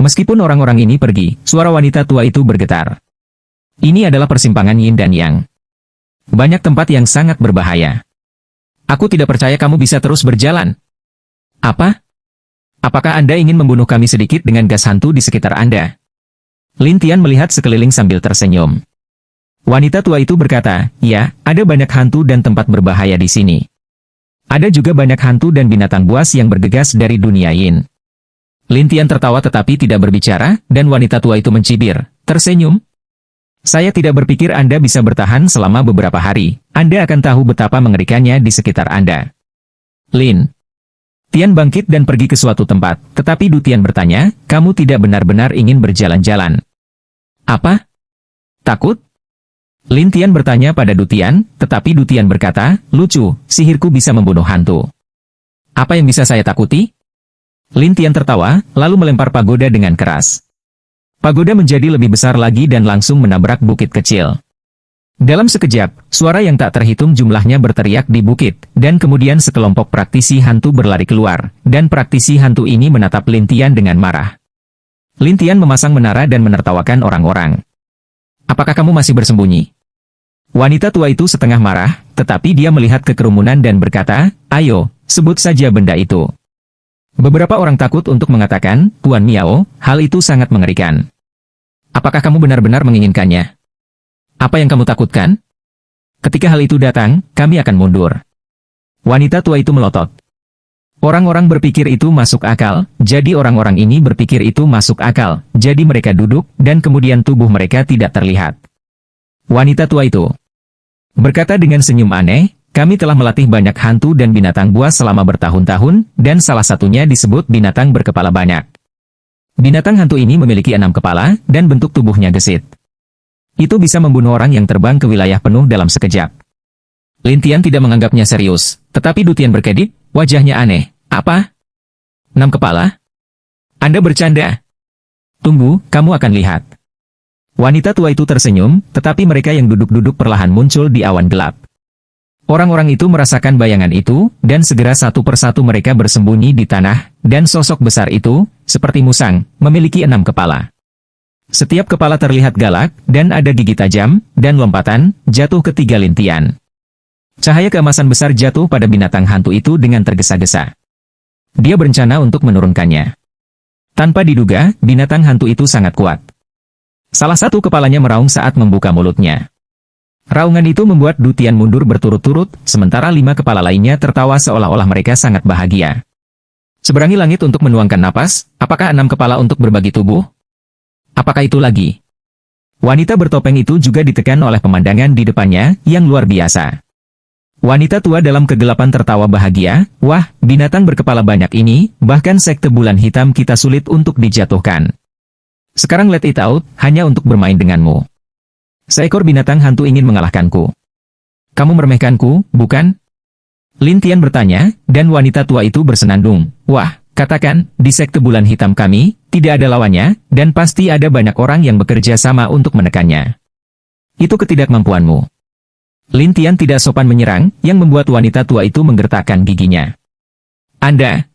Meskipun orang-orang ini pergi, suara wanita tua itu bergetar. Ini adalah persimpangan yin dan yang. Banyak tempat yang sangat berbahaya. Aku tidak percaya kamu bisa terus berjalan. Apa? Apakah Anda ingin membunuh kami sedikit dengan gas hantu di sekitar Anda? Lin Tian melihat sekeliling sambil tersenyum. Wanita tua itu berkata, ya, ada banyak hantu dan tempat berbahaya di sini. Ada juga banyak hantu dan binatang buas yang bergegas dari dunia yin. Lin Tian tertawa tetapi tidak berbicara, dan wanita tua itu mencibir, tersenyum. Saya tidak berpikir Anda bisa bertahan selama beberapa hari. Anda akan tahu betapa mengerikannya di sekitar Anda. Lin Tian bangkit dan pergi ke suatu tempat, tetapi Du Tian bertanya, kamu tidak benar-benar ingin berjalan-jalan. Apa? Takut? Lin Tian bertanya pada Du Tian, tetapi Du Tian berkata, lucu, sihirku bisa membunuh hantu. Apa yang bisa saya takuti? Lin Tian tertawa, lalu melempar pagoda dengan keras. Pagoda menjadi lebih besar lagi dan langsung menabrak bukit kecil. Dalam sekejap, suara yang tak terhitung jumlahnya berteriak di bukit, dan kemudian sekelompok praktisi hantu berlari keluar, dan praktisi hantu ini menatap Lin Tian dengan marah. Lin Tian memasang menara dan menertawakan orang-orang. Apakah kamu masih bersembunyi? Wanita tua itu setengah marah, tetapi dia melihat ke kerumunan dan berkata, ayo, sebut saja benda itu. Beberapa orang takut untuk mengatakan, Tuan Miao, hal itu sangat mengerikan. Apakah kamu benar-benar menginginkannya? Apa yang kamu takutkan? Ketika hal itu datang, kami akan mundur. Wanita tua itu melotot. Orang-orang berpikir itu masuk akal, jadi orang-orang ini berpikir itu masuk akal, jadi mereka duduk, dan kemudian tubuh mereka tidak terlihat. Wanita tua itu berkata dengan senyum aneh, kami telah melatih banyak hantu dan binatang buas selama bertahun-tahun, dan salah satunya disebut binatang berkepala banyak. Binatang hantu ini memiliki 6 kepala, dan bentuk tubuhnya gesit. Itu bisa membunuh orang yang terbang ke wilayah penuh dalam sekejap. Lin Tian tidak menganggapnya serius, tetapi Du Tian berkedip, wajahnya aneh. Apa? 6 kepala? Anda bercanda? Tunggu, kamu akan lihat. Wanita tua itu tersenyum, tetapi mereka yang duduk-duduk perlahan muncul di awan gelap. Orang-orang itu merasakan bayangan itu, dan segera satu persatu mereka bersembunyi di tanah, dan sosok besar itu, seperti musang, memiliki 6 kepala. Setiap kepala terlihat galak, dan ada gigi tajam, dan lompatan, jatuh ke 3 Lin Tian. Cahaya keemasan besar jatuh pada binatang hantu itu dengan tergesa-gesa. Dia berencana untuk menurunkannya. Tanpa diduga, binatang hantu itu sangat kuat. Salah satu kepalanya meraung saat membuka mulutnya. Raungan itu membuat Du Tian mundur berturut-turut, sementara 5 kepala lainnya tertawa seolah-olah mereka sangat bahagia. Seberangi langit untuk menuangkan napas, apakah 6 kepala untuk berbagi tubuh? Apakah itu lagi? Wanita bertopeng itu juga ditekan oleh pemandangan di depannya, yang luar biasa. Wanita tua dalam kegelapan tertawa bahagia, wah, binatang berkepala banyak ini, bahkan sekte bulan hitam kita sulit untuk dijatuhkan. Sekarang let it out, hanya untuk bermain denganmu. Seekor binatang hantu ingin mengalahkanku. Kamu meremehkanku, bukan? Lin Tian bertanya, dan wanita tua itu bersenandung. Wah, katakan, di sekte bulan hitam kami, tidak ada lawannya, dan pasti ada banyak orang yang bekerja sama untuk menekannya. Itu ketidakmampuanmu. Lin Tian tidak sopan menyerang, yang membuat wanita tua itu menggertakkan giginya. Anda.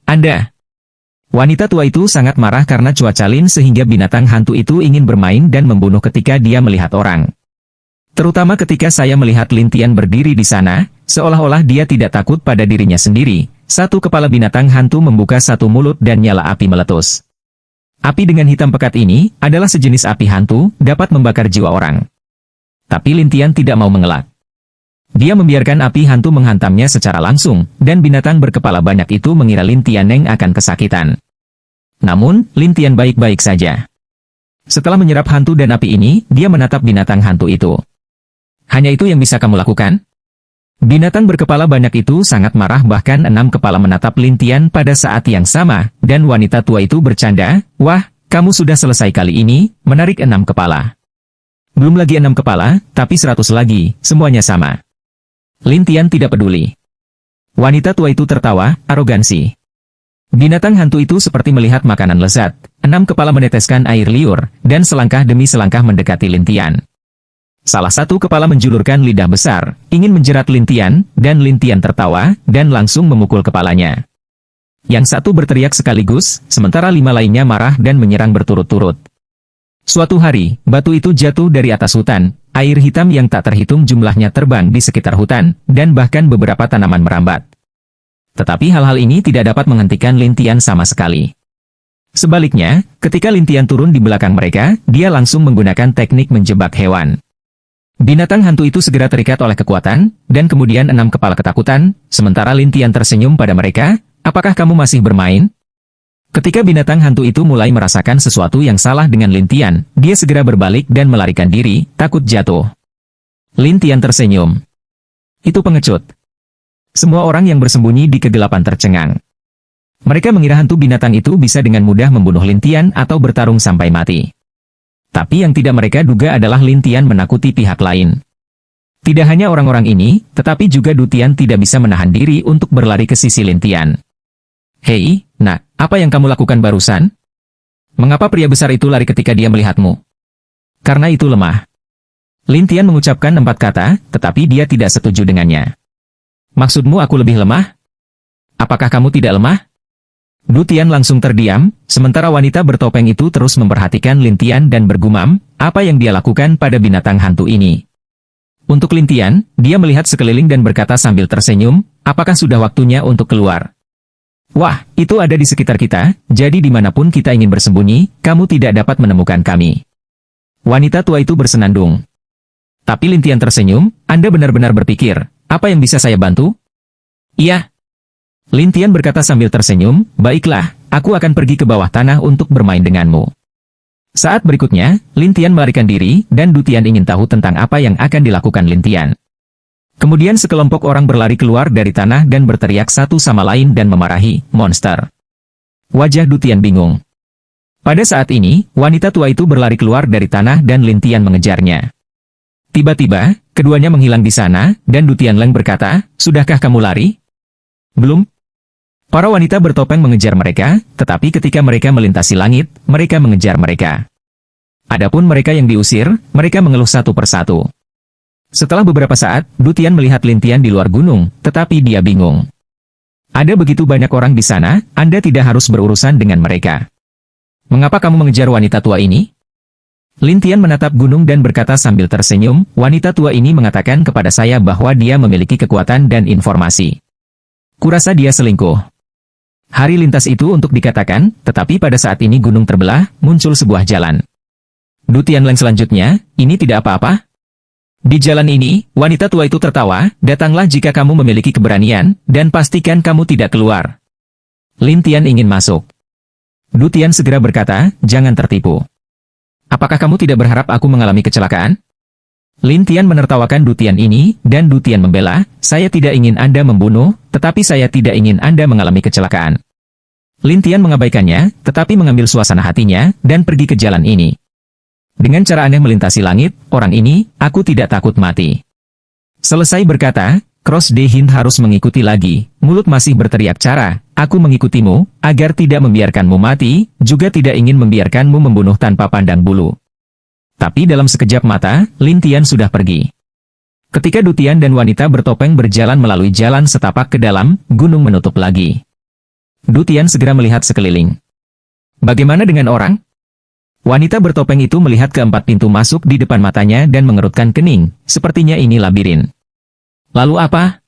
Wanita tua itu sangat marah karena cuaca Lin sehingga binatang hantu itu ingin bermain dan membunuh ketika dia melihat orang. Terutama ketika saya melihat Lin Tian berdiri di sana, seolah-olah dia tidak takut pada dirinya sendiri. Satu kepala binatang hantu membuka satu mulut dan nyala api meletus. Api dengan hitam pekat ini adalah sejenis api hantu, dapat membakar jiwa orang. Tapi Lin Tian tidak mau mengelak. Dia membiarkan api hantu menghantamnya secara langsung, dan binatang berkepala banyak itu mengira Lin Tianeng akan kesakitan. Namun, Lin Tian baik-baik saja. Setelah menyerap hantu dan api ini, dia menatap binatang hantu itu. Hanya itu yang bisa kamu lakukan? Binatang berkepala banyak itu sangat marah, bahkan 6 kepala menatap Lin Tian pada saat yang sama, dan wanita tua itu bercanda, wah, kamu sudah selesai kali ini, menarik 6 kepala. Belum lagi 6 kepala, tapi 100 lagi, semuanya sama. Lin Tian tidak peduli. Wanita tua itu tertawa, arogansi. Binatang hantu itu seperti melihat makanan lezat, 6 kepala meneteskan air liur, dan selangkah demi selangkah mendekati Lin Tian. Salah satu kepala menjulurkan lidah besar, ingin menjerat Lin Tian, dan Lin Tian tertawa, dan langsung memukul kepalanya. Yang satu berteriak sekaligus, sementara 5 lainnya marah dan menyerang berturut-turut. Suatu hari, batu itu jatuh dari atas hutan, air hitam yang tak terhitung jumlahnya terbang di sekitar hutan, dan bahkan beberapa tanaman merambat. Tetapi hal-hal ini tidak dapat menghentikan Lintian sama sekali. Sebaliknya, ketika Lintian turun di belakang mereka, dia langsung menggunakan teknik menjebak hewan. Binatang hantu itu segera terikat oleh kekuatan, dan kemudian 6 kepala ketakutan, sementara Lintian tersenyum pada mereka, apakah kamu masih bermain? Ketika binatang hantu itu mulai merasakan sesuatu yang salah dengan Lintian, dia segera berbalik dan melarikan diri, takut jatuh. Lintian tersenyum. Itu pengecut. Semua orang yang bersembunyi di kegelapan tercengang. Mereka mengira hantu binatang itu bisa dengan mudah membunuh Lintian atau bertarung sampai mati. Tapi yang tidak mereka duga adalah Lintian menakuti pihak lain. Tidak hanya orang-orang ini, tetapi juga Dutian tidak bisa menahan diri untuk berlari ke sisi Lintian. Hei, nak, apa yang kamu lakukan barusan? Mengapa pria besar itu lari ketika dia melihatmu? Karena itu lemah. Lintian mengucapkan 4 kata, tetapi dia tidak setuju dengannya. Maksudmu aku lebih lemah? Apakah kamu tidak lemah? Dutian langsung terdiam, sementara wanita bertopeng itu terus memperhatikan Lintian dan bergumam, apa yang dia lakukan pada binatang hantu ini. Untuk Lintian, dia melihat sekeliling dan berkata sambil tersenyum, apakah sudah waktunya untuk keluar? Wah, itu ada di sekitar kita, jadi dimanapun kita ingin bersembunyi, kamu tidak dapat menemukan kami. Wanita tua itu bersenandung. Tapi Lintian tersenyum, Anda benar-benar berpikir, apa yang bisa saya bantu? Iya. Lintian berkata sambil tersenyum, baiklah, aku akan pergi ke bawah tanah untuk bermain denganmu. Saat berikutnya, Lintian melarikan diri, dan Dutian ingin tahu tentang apa yang akan dilakukan Lintian. Kemudian sekelompok orang berlari keluar dari tanah dan berteriak satu sama lain dan memarahi, monster. Wajah Dutian bingung. Pada saat ini, wanita tua itu berlari keluar dari tanah dan Lintian mengejarnya. Tiba-tiba, keduanya menghilang di sana, dan Dutian Leng berkata, sudahkah kamu lari? Belum. Para wanita bertopeng mengejar mereka, tetapi ketika mereka melintasi langit, mereka mengejar mereka. Adapun mereka yang diusir, mereka mengeluh satu persatu. Setelah beberapa saat, Dutian melihat Lintian di luar gunung, tetapi dia bingung. Ada begitu banyak orang di sana, Anda tidak harus berurusan dengan mereka. Mengapa kamu mengejar wanita tua ini? Lintian menatap gunung dan berkata sambil tersenyum, wanita tua ini mengatakan kepada saya bahwa dia memiliki kekuatan dan informasi. Kurasa dia selingkuh. Hari lintas itu untuk dikatakan, tetapi pada saat ini gunung terbelah, muncul sebuah jalan. Dutian Leng selanjutnya, ini tidak apa-apa? Di jalan ini, wanita tua itu tertawa, datanglah jika kamu memiliki keberanian, dan pastikan kamu tidak keluar. Lintian ingin masuk. Dutian segera berkata, jangan tertipu. Apakah kamu tidak berharap aku mengalami kecelakaan? Lintian menertawakan Dutian ini, dan Dutian membela, saya tidak ingin Anda membunuh, tetapi saya tidak ingin Anda mengalami kecelakaan. Lintian mengabaikannya, tetapi mengambil suasana hatinya, dan pergi ke jalan ini. Dengan cara aneh melintasi langit, orang ini, aku tidak takut mati. Selesai berkata, Cross the Hind harus mengikuti lagi, mulut masih berteriak cara, aku mengikutimu, agar tidak membiarkanmu mati, juga tidak ingin membiarkanmu membunuh tanpa pandang bulu. Tapi dalam sekejap mata, Lintian sudah pergi. Ketika Dutian dan wanita bertopeng berjalan melalui jalan setapak ke dalam, gunung menutup lagi. Dutian segera melihat sekeliling. Bagaimana dengan orang? Wanita bertopeng itu melihat keempat pintu masuk di depan matanya dan mengerutkan kening, sepertinya ini labirin. Lalu apa?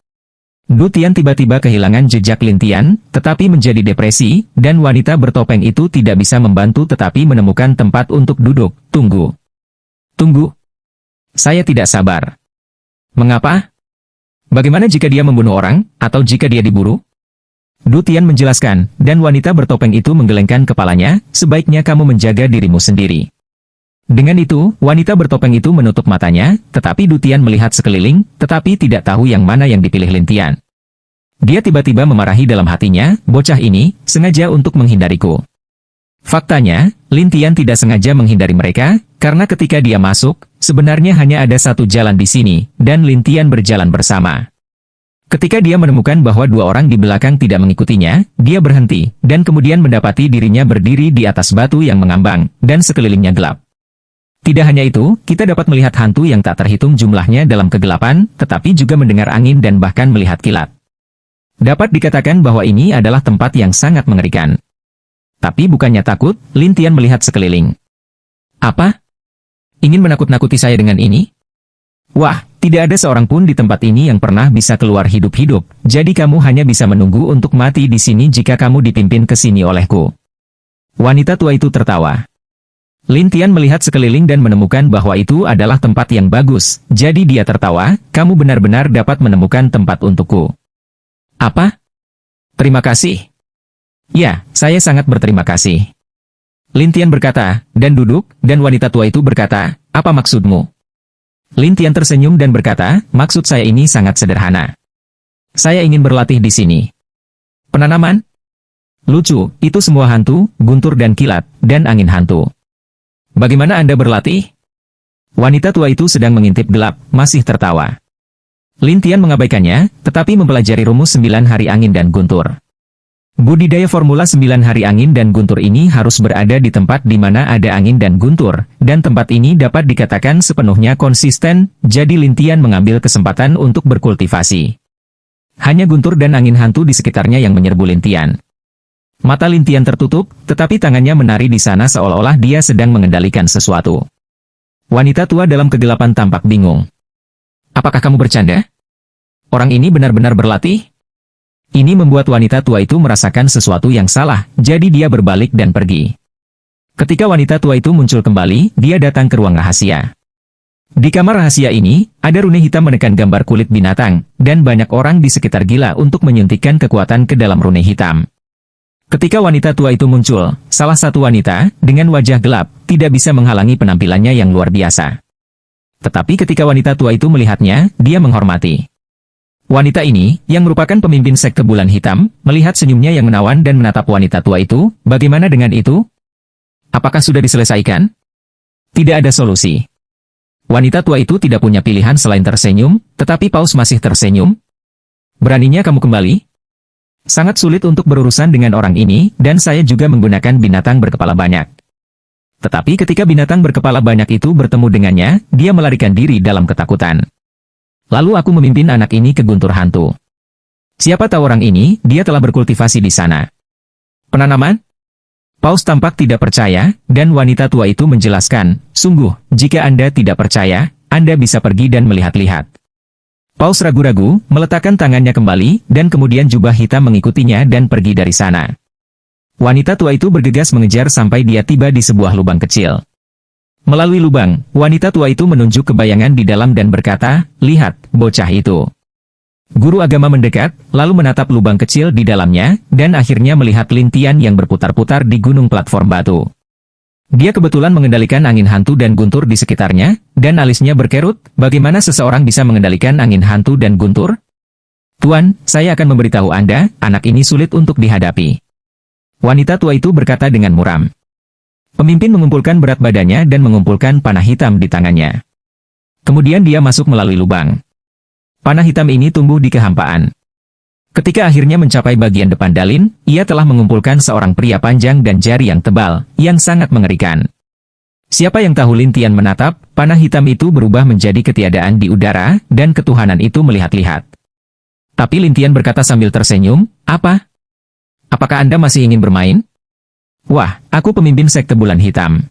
Dutian tiba-tiba kehilangan jejak Lintian, tetapi menjadi depresi, dan wanita bertopeng itu tidak bisa membantu tetapi menemukan tempat untuk duduk. Tunggu. Saya tidak sabar. Mengapa? Bagaimana jika dia membunuh orang, atau jika dia diburu? Dutian menjelaskan, dan wanita bertopeng itu menggelengkan kepalanya, sebaiknya kamu menjaga dirimu sendiri. Dengan itu, wanita bertopeng itu menutup matanya, tetapi Dutian melihat sekeliling, tetapi tidak tahu yang mana yang dipilih Lintian. Dia tiba-tiba memarahi dalam hatinya, bocah ini, sengaja untuk menghindariku. Faktanya, Lintian tidak sengaja menghindari mereka, karena ketika dia masuk, sebenarnya hanya ada satu jalan di sini, dan Lintian berjalan bersama. Ketika dia menemukan bahwa dua orang di belakang tidak mengikutinya, dia berhenti, dan kemudian mendapati dirinya berdiri di atas batu yang mengambang, dan sekelilingnya gelap. Tidak hanya itu, kita dapat melihat hantu yang tak terhitung jumlahnya dalam kegelapan, tetapi juga mendengar angin dan bahkan melihat kilat. Dapat dikatakan bahwa ini adalah tempat yang sangat mengerikan. Tapi bukannya takut, Lin Tian melihat sekeliling. Apa? Ingin menakut-nakuti saya dengan ini? Wah, tidak ada seorang pun di tempat ini yang pernah bisa keluar hidup-hidup, jadi kamu hanya bisa menunggu untuk mati di sini jika kamu dipimpin ke sini olehku. Wanita tua itu tertawa. Lin Tian melihat sekeliling dan menemukan bahwa itu adalah tempat yang bagus, jadi dia tertawa, kamu benar-benar dapat menemukan tempat untukku. Apa? Terima kasih. Ya, saya sangat berterima kasih. Lin Tian berkata, dan duduk, dan wanita tua itu berkata, apa maksudmu? Lin Tian tersenyum dan berkata, maksud saya ini sangat sederhana. Saya ingin berlatih di sini. Penanaman? Lucu, itu semua hantu, guntur dan kilat, dan angin hantu. Bagaimana Anda berlatih? Wanita tua itu sedang mengintip gelap, masih tertawa. Lin Tian mengabaikannya, tetapi mempelajari rumus 9 hari angin dan guntur. Budidaya formula 9 hari angin dan guntur ini harus berada di tempat di mana ada angin dan guntur, dan tempat ini dapat dikatakan sepenuhnya konsisten, jadi Lin Tian mengambil kesempatan untuk berkultivasi. Hanya guntur dan angin hantu di sekitarnya yang menyerbu Lin Tian. Mata Lin Tian tertutup, tetapi tangannya menari di sana seolah-olah dia sedang mengendalikan sesuatu. Wanita tua dalam kegelapan tampak bingung. Apakah kamu bercanda? Orang ini benar-benar berlatih? Ini membuat wanita tua itu merasakan sesuatu yang salah, jadi dia berbalik dan pergi. Ketika wanita tua itu muncul kembali, dia datang ke ruang rahasia. Di kamar rahasia ini, ada rune hitam menekan gambar kulit binatang, dan banyak orang di sekitar gila untuk menyuntikkan kekuatan ke dalam rune hitam. Ketika wanita tua itu muncul, salah satu wanita, dengan wajah gelap, tidak bisa menghalangi penampilannya yang luar biasa. Tetapi ketika wanita tua itu melihatnya, dia menghormati. Wanita ini, yang merupakan pemimpin sekte bulan hitam, melihat senyumnya yang menawan dan menatap wanita tua itu, bagaimana dengan itu? Apakah sudah diselesaikan? Tidak ada solusi. Wanita tua itu tidak punya pilihan selain tersenyum, tetapi Paus masih tersenyum. Beraninya kamu kembali? Sangat sulit untuk berurusan dengan orang ini, dan saya juga menggunakan binatang berkepala banyak. Tetapi ketika binatang berkepala banyak itu bertemu dengannya, dia melarikan diri dalam ketakutan. Lalu aku memimpin anak ini ke guntur hantu. Siapa tahu orang ini, dia telah berkultivasi di sana. Penanaman? Paus tampak tidak percaya, dan wanita tua itu menjelaskan, sungguh, jika Anda tidak percaya, Anda bisa pergi dan melihat-lihat. Paus ragu-ragu, meletakkan tangannya kembali, dan kemudian jubah hitam mengikutinya dan pergi dari sana. Wanita tua itu bergegas mengejar sampai dia tiba di sebuah lubang kecil. Melalui lubang, wanita tua itu menunjuk ke bayangan di dalam dan berkata, lihat, bocah itu. Guru agama mendekat, lalu menatap lubang kecil di dalamnya, dan akhirnya melihat Lin Tian yang berputar-putar di gunung platform batu. Dia kebetulan mengendalikan angin hantu dan guntur di sekitarnya, dan alisnya berkerut, bagaimana seseorang bisa mengendalikan angin hantu dan guntur? Tuan, saya akan memberitahu Anda, anak ini sulit untuk dihadapi. Wanita tua itu berkata dengan muram. Pemimpin mengumpulkan berat badannya dan mengumpulkan panah hitam di tangannya. Kemudian dia masuk melalui lubang. Panah hitam ini tumbuh di kehampaan. Ketika akhirnya mencapai bagian depan Dalin, ia telah mengumpulkan seorang pria panjang dan jari yang tebal, yang sangat mengerikan. Siapa yang tahu Lin Tian menatap, panah hitam itu berubah menjadi ketiadaan di udara, dan ketuhanan itu melihat-lihat. Tapi Lin Tian berkata sambil tersenyum, apa? Apakah Anda masih ingin bermain? Wah, aku pemimpin sekte bulan hitam.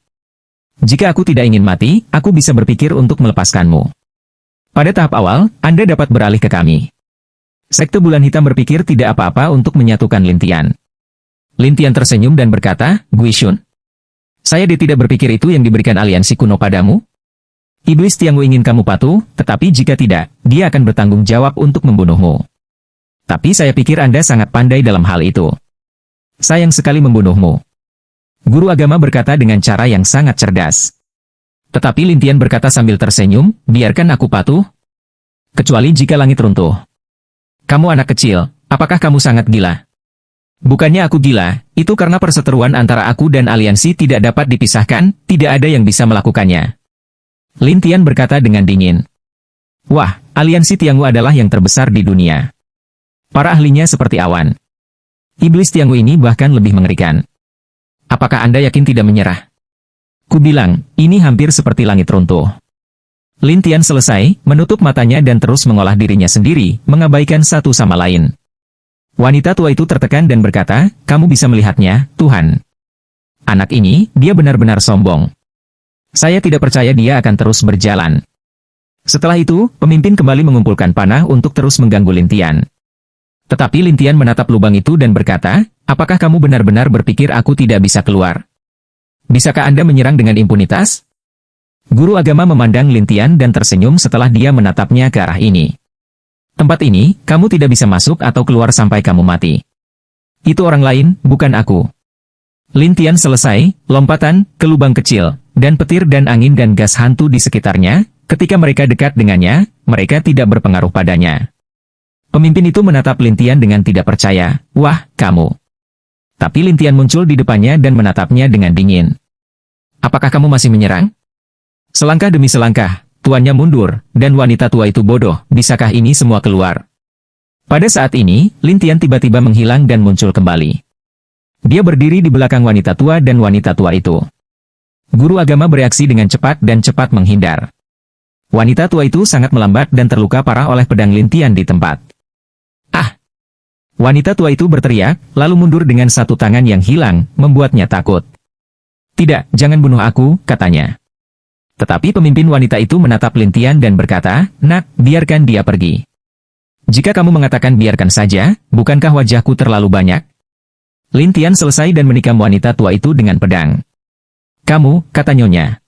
Jika aku tidak ingin mati, aku bisa berpikir untuk melepaskanmu. Pada tahap awal, Anda dapat beralih ke kami. Sekte bulan hitam berpikir tidak apa-apa untuk menyatukan Lin Tian. Lin Tian tersenyum dan berkata, Guishun. Saya tidak berpikir itu yang diberikan aliansi kuno padamu. Iblis Tianggu ingin kamu patuh, tetapi jika tidak, dia akan bertanggung jawab untuk membunuhmu. Tapi saya pikir Anda sangat pandai dalam hal itu. Sayang sekali membunuhmu. Guru agama berkata dengan cara yang sangat cerdas. Tetapi Lin Tian berkata sambil tersenyum, biarkan aku patuh. Kecuali jika langit runtuh. Kamu anak kecil, apakah kamu sangat gila? Bukannya aku gila, itu karena perseteruan antara aku dan aliansi tidak dapat dipisahkan, tidak ada yang bisa melakukannya. Lin Tian berkata dengan dingin. Wah, aliansi Tianggu adalah yang terbesar di dunia. Para ahlinya seperti awan. Iblis Tianggu ini bahkan lebih mengerikan. Apakah Anda yakin tidak menyerah? Ku bilang, ini hampir seperti langit runtuh. Lin Tian selesai, menutup matanya dan terus mengolah dirinya sendiri, mengabaikan satu sama lain. Wanita tua itu tertekan dan berkata, kamu bisa melihatnya, Tuhan. Anak ini, dia benar-benar sombong. Saya tidak percaya dia akan terus berjalan. Setelah itu, pemimpin kembali mengumpulkan panah untuk terus mengganggu Lintian. Tetapi Lintian menatap lubang itu dan berkata, apakah kamu benar-benar berpikir aku tidak bisa keluar? Bisakah Anda menyerang dengan impunitas? Guru agama memandang Lintian dan tersenyum setelah dia menatapnya ke arah ini. Tempat ini, kamu tidak bisa masuk atau keluar sampai kamu mati. Itu orang lain, bukan aku. Lintian selesai, lompatan, ke lubang kecil, dan petir dan angin dan gas hantu di sekitarnya, ketika mereka dekat dengannya, mereka tidak berpengaruh padanya. Pemimpin itu menatap Lintian dengan tidak percaya, wah, kamu. Tapi Lintian muncul di depannya dan menatapnya dengan dingin. Apakah kamu masih menyerang? Selangkah demi selangkah, tuannya mundur, dan wanita tua itu bodoh, bisakah ini semua keluar? Pada saat ini, Lintian tiba-tiba menghilang dan muncul kembali. Dia berdiri di belakang wanita tua dan wanita tua itu. Guru agama bereaksi dengan cepat dan cepat menghindar. Wanita tua itu sangat melambat dan terluka parah oleh pedang Lintian di tempat. Ah! Wanita tua itu berteriak, lalu mundur dengan satu tangan yang hilang, membuatnya takut. Tidak, jangan bunuh aku, katanya. Tetapi pemimpin wanita itu menatap Lintian dan berkata, nak, biarkan dia pergi. Jika kamu mengatakan biarkan saja, bukankah wajahku terlalu banyak? Lintian selesai dan menikam wanita tua itu dengan pedang. Kamu, kata Nyonya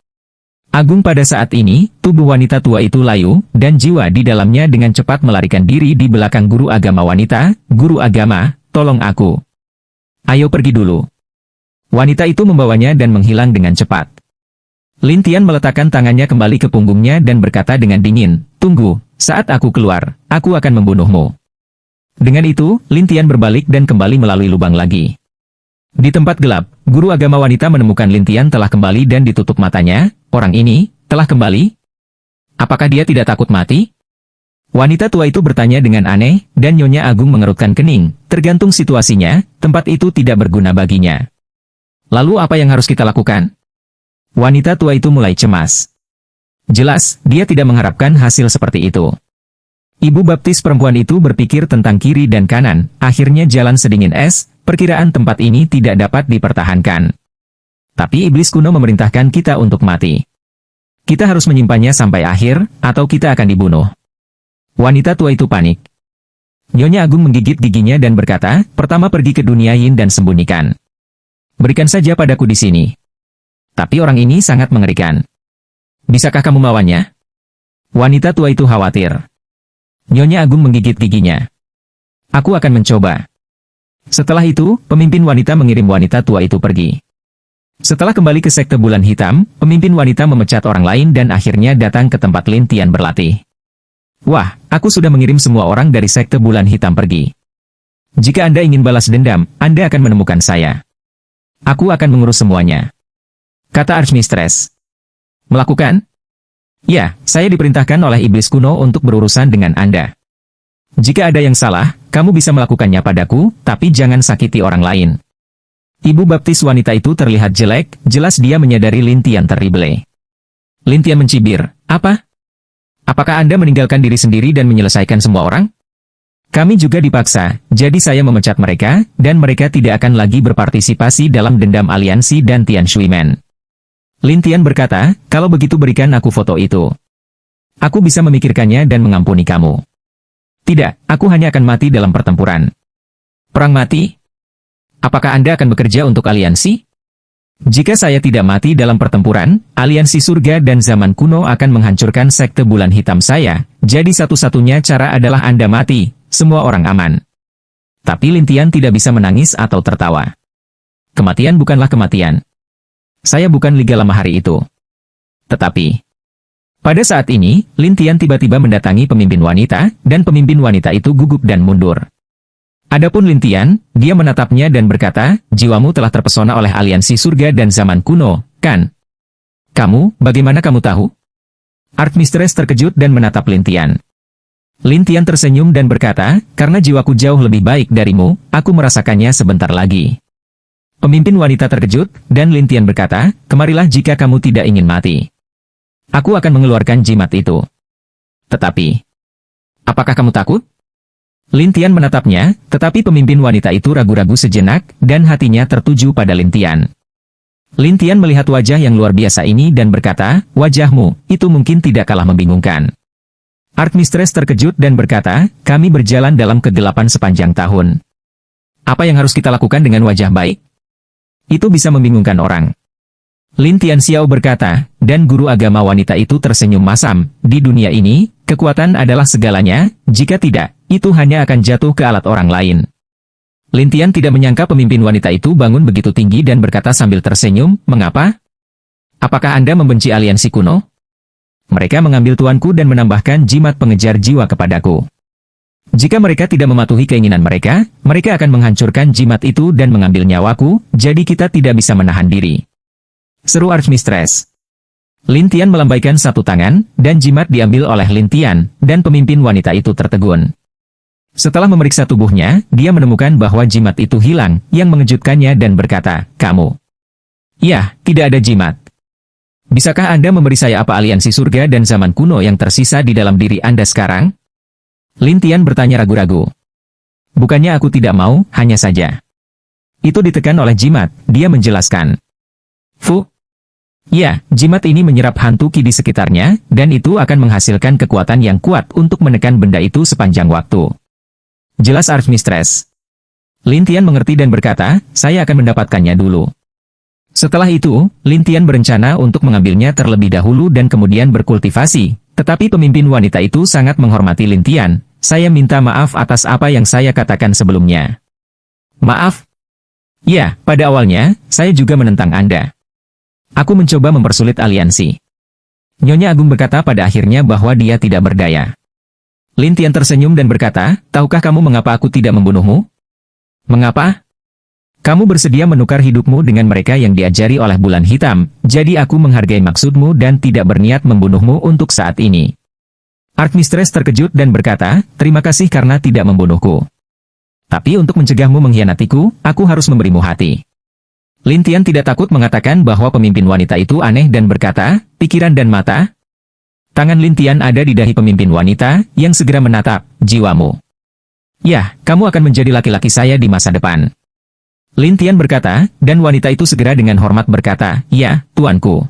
Agung pada saat ini, tubuh wanita tua itu layu, dan jiwa di dalamnya dengan cepat melarikan diri di belakang guru agama wanita. Guru agama, tolong aku. Ayo pergi dulu. Wanita itu membawanya dan menghilang dengan cepat. Lintian meletakkan tangannya kembali ke punggungnya dan berkata dengan dingin, tunggu, saat aku keluar, aku akan membunuhmu. Dengan itu, Lintian berbalik dan kembali melalui lubang lagi. Di tempat gelap, guru agama wanita menemukan Lintian telah kembali dan ditutup matanya. Orang ini, telah kembali? Apakah dia tidak takut mati? Wanita tua itu bertanya dengan aneh, dan Nyonya Agung mengerutkan kening. Tergantung situasinya, tempat itu tidak berguna baginya. Lalu apa yang harus kita lakukan? Wanita tua itu mulai cemas. Jelas, dia tidak mengharapkan hasil seperti itu. Ibu baptis perempuan itu berpikir tentang kiri dan kanan, akhirnya jalan sedingin es, perkiraan tempat ini tidak dapat dipertahankan. Tapi iblis kuno memerintahkan kita untuk mati. Kita harus menyimpannya sampai akhir, atau kita akan dibunuh. Wanita tua itu panik. Nyonya Agung menggigit giginya dan berkata, pertama pergi ke dunia yin dan sembunyikan. Berikan saja padaku di sini. Tapi orang ini sangat mengerikan. Bisakah kamu melawannya? Wanita tua itu khawatir. Nyonya Agung menggigit giginya. Aku akan mencoba. Setelah itu, pemimpin wanita mengirim wanita tua itu pergi. Setelah kembali ke sekte bulan hitam, pemimpin wanita memecat orang lain dan akhirnya datang ke tempat Lintian berlatih. Wah, aku sudah mengirim semua orang dari sekte bulan hitam pergi. Jika Anda ingin balas dendam, Anda akan menemukan saya. Aku akan mengurus semuanya. Kata Archmistress. Melakukan? Ya, saya diperintahkan oleh iblis kuno untuk berurusan dengan Anda. Jika ada yang salah, kamu bisa melakukannya padaku, tapi jangan sakiti orang lain. Ibu baptis wanita itu terlihat jelek, jelas dia menyadari Lintian terrible. Lintian mencibir, apa? Apakah Anda meninggalkan diri sendiri dan menyelesaikan semua orang? Kami juga dipaksa, jadi saya memecat mereka, dan mereka tidak akan lagi berpartisipasi dalam dendam aliansi dan Tian Shui-men. Lintian berkata, kalau begitu berikan aku foto itu. Aku bisa memikirkannya dan mengampuni kamu. Tidak, aku hanya akan mati dalam pertempuran. Perang mati? Apakah Anda akan bekerja untuk aliansi? Jika saya tidak mati dalam pertempuran, aliansi surga dan zaman kuno akan menghancurkan sekte bulan hitam saya, jadi satu-satunya cara adalah Anda mati, semua orang aman. Tapi Lintian tidak bisa menangis atau tertawa. Kematian bukanlah kematian. Saya bukan Liga Lama hari itu. Tetapi, pada saat ini, Lintian tiba-tiba mendatangi pemimpin wanita, dan pemimpin wanita itu gugup dan mundur. Adapun Lintian, dia menatapnya dan berkata, jiwamu telah terpesona oleh aliansi surga dan zaman kuno, kan? Kamu, bagaimana kamu tahu? Archmistress terkejut dan menatap Lintian. Lintian tersenyum dan berkata, karena jiwaku jauh lebih baik darimu, aku merasakannya sebentar lagi. Pemimpin wanita terkejut, dan Lintian berkata, kemarilah jika kamu tidak ingin mati. Aku akan mengeluarkan jimat itu. Tetapi, apakah kamu takut? Lin Tian menatapnya, tetapi pemimpin wanita itu ragu-ragu sejenak, dan hatinya tertuju pada Lin Tian. Lin Tian melihat wajah yang luar biasa ini dan berkata, wajahmu, itu mungkin tidak kalah membingungkan. Archmistress terkejut dan berkata, kami berjalan dalam kegelapan sepanjang tahun. Apa yang harus kita lakukan dengan wajah baik? Itu bisa membingungkan orang. Lin Tian Xiao berkata, dan guru agama wanita itu tersenyum masam, di dunia ini, kekuatan adalah segalanya, jika tidak, itu hanya akan jatuh ke alat orang lain. Lin Tian tidak menyangka pemimpin wanita itu bangun begitu tinggi dan berkata sambil tersenyum, mengapa? Apakah Anda membenci aliansi kuno? Mereka mengambil tuanku dan menambahkan jimat pengejar jiwa kepadaku. Jika mereka tidak mematuhi keinginan mereka, mereka akan menghancurkan jimat itu dan mengambil nyawaku, jadi kita tidak bisa menahan diri. Seru Archmistress. Lin Tian melambaikan satu tangan, dan jimat diambil oleh Lin Tian, dan pemimpin wanita itu tertegun. Setelah memeriksa tubuhnya, dia menemukan bahwa jimat itu hilang, yang mengejutkannya dan berkata, kamu. Ya, tidak ada jimat. Bisakah Anda memberi saya apa aliansi surga dan zaman kuno yang tersisa di dalam diri Anda sekarang? Lin Tian bertanya ragu-ragu. Bukannya aku tidak mau, hanya saja. Itu ditekan oleh jimat, dia menjelaskan. Ya, jimat ini menyerap hantu ki di sekitarnya, dan itu akan menghasilkan kekuatan yang kuat untuk menekan benda itu sepanjang waktu. Jelas Archmistress. Lin Tian mengerti dan berkata, saya akan mendapatkannya dulu. Setelah itu, Lin Tian berencana untuk mengambilnya terlebih dahulu dan kemudian berkultivasi, tetapi pemimpin wanita itu sangat menghormati Lin Tian, saya minta maaf atas apa yang saya katakan sebelumnya. Maaf? Ya, pada awalnya, saya juga menentang Anda. Aku mencoba mempersulit aliansi. Nyonya Agung berkata pada akhirnya bahwa dia tidak berdaya. Lin Tian tersenyum dan berkata, tahukah kamu mengapa aku tidak membunuhmu? Mengapa? Kamu bersedia menukar hidupmu dengan mereka yang diajari oleh bulan hitam, jadi aku menghargai maksudmu dan tidak berniat membunuhmu untuk saat ini. Archmistress terkejut dan berkata, terima kasih karena tidak membunuhku. Tapi untuk mencegahmu mengkhianatiku, aku harus memberimu hati. Lin Tian tidak takut mengatakan bahwa pemimpin wanita itu aneh dan berkata, pikiran dan mata? Tangan Lin Tian ada di dahi pemimpin wanita, yang segera menatap, jiwamu. Ya, kamu akan menjadi laki-laki saya di masa depan. Lin Tian berkata, dan wanita itu segera dengan hormat berkata, ya, tuanku.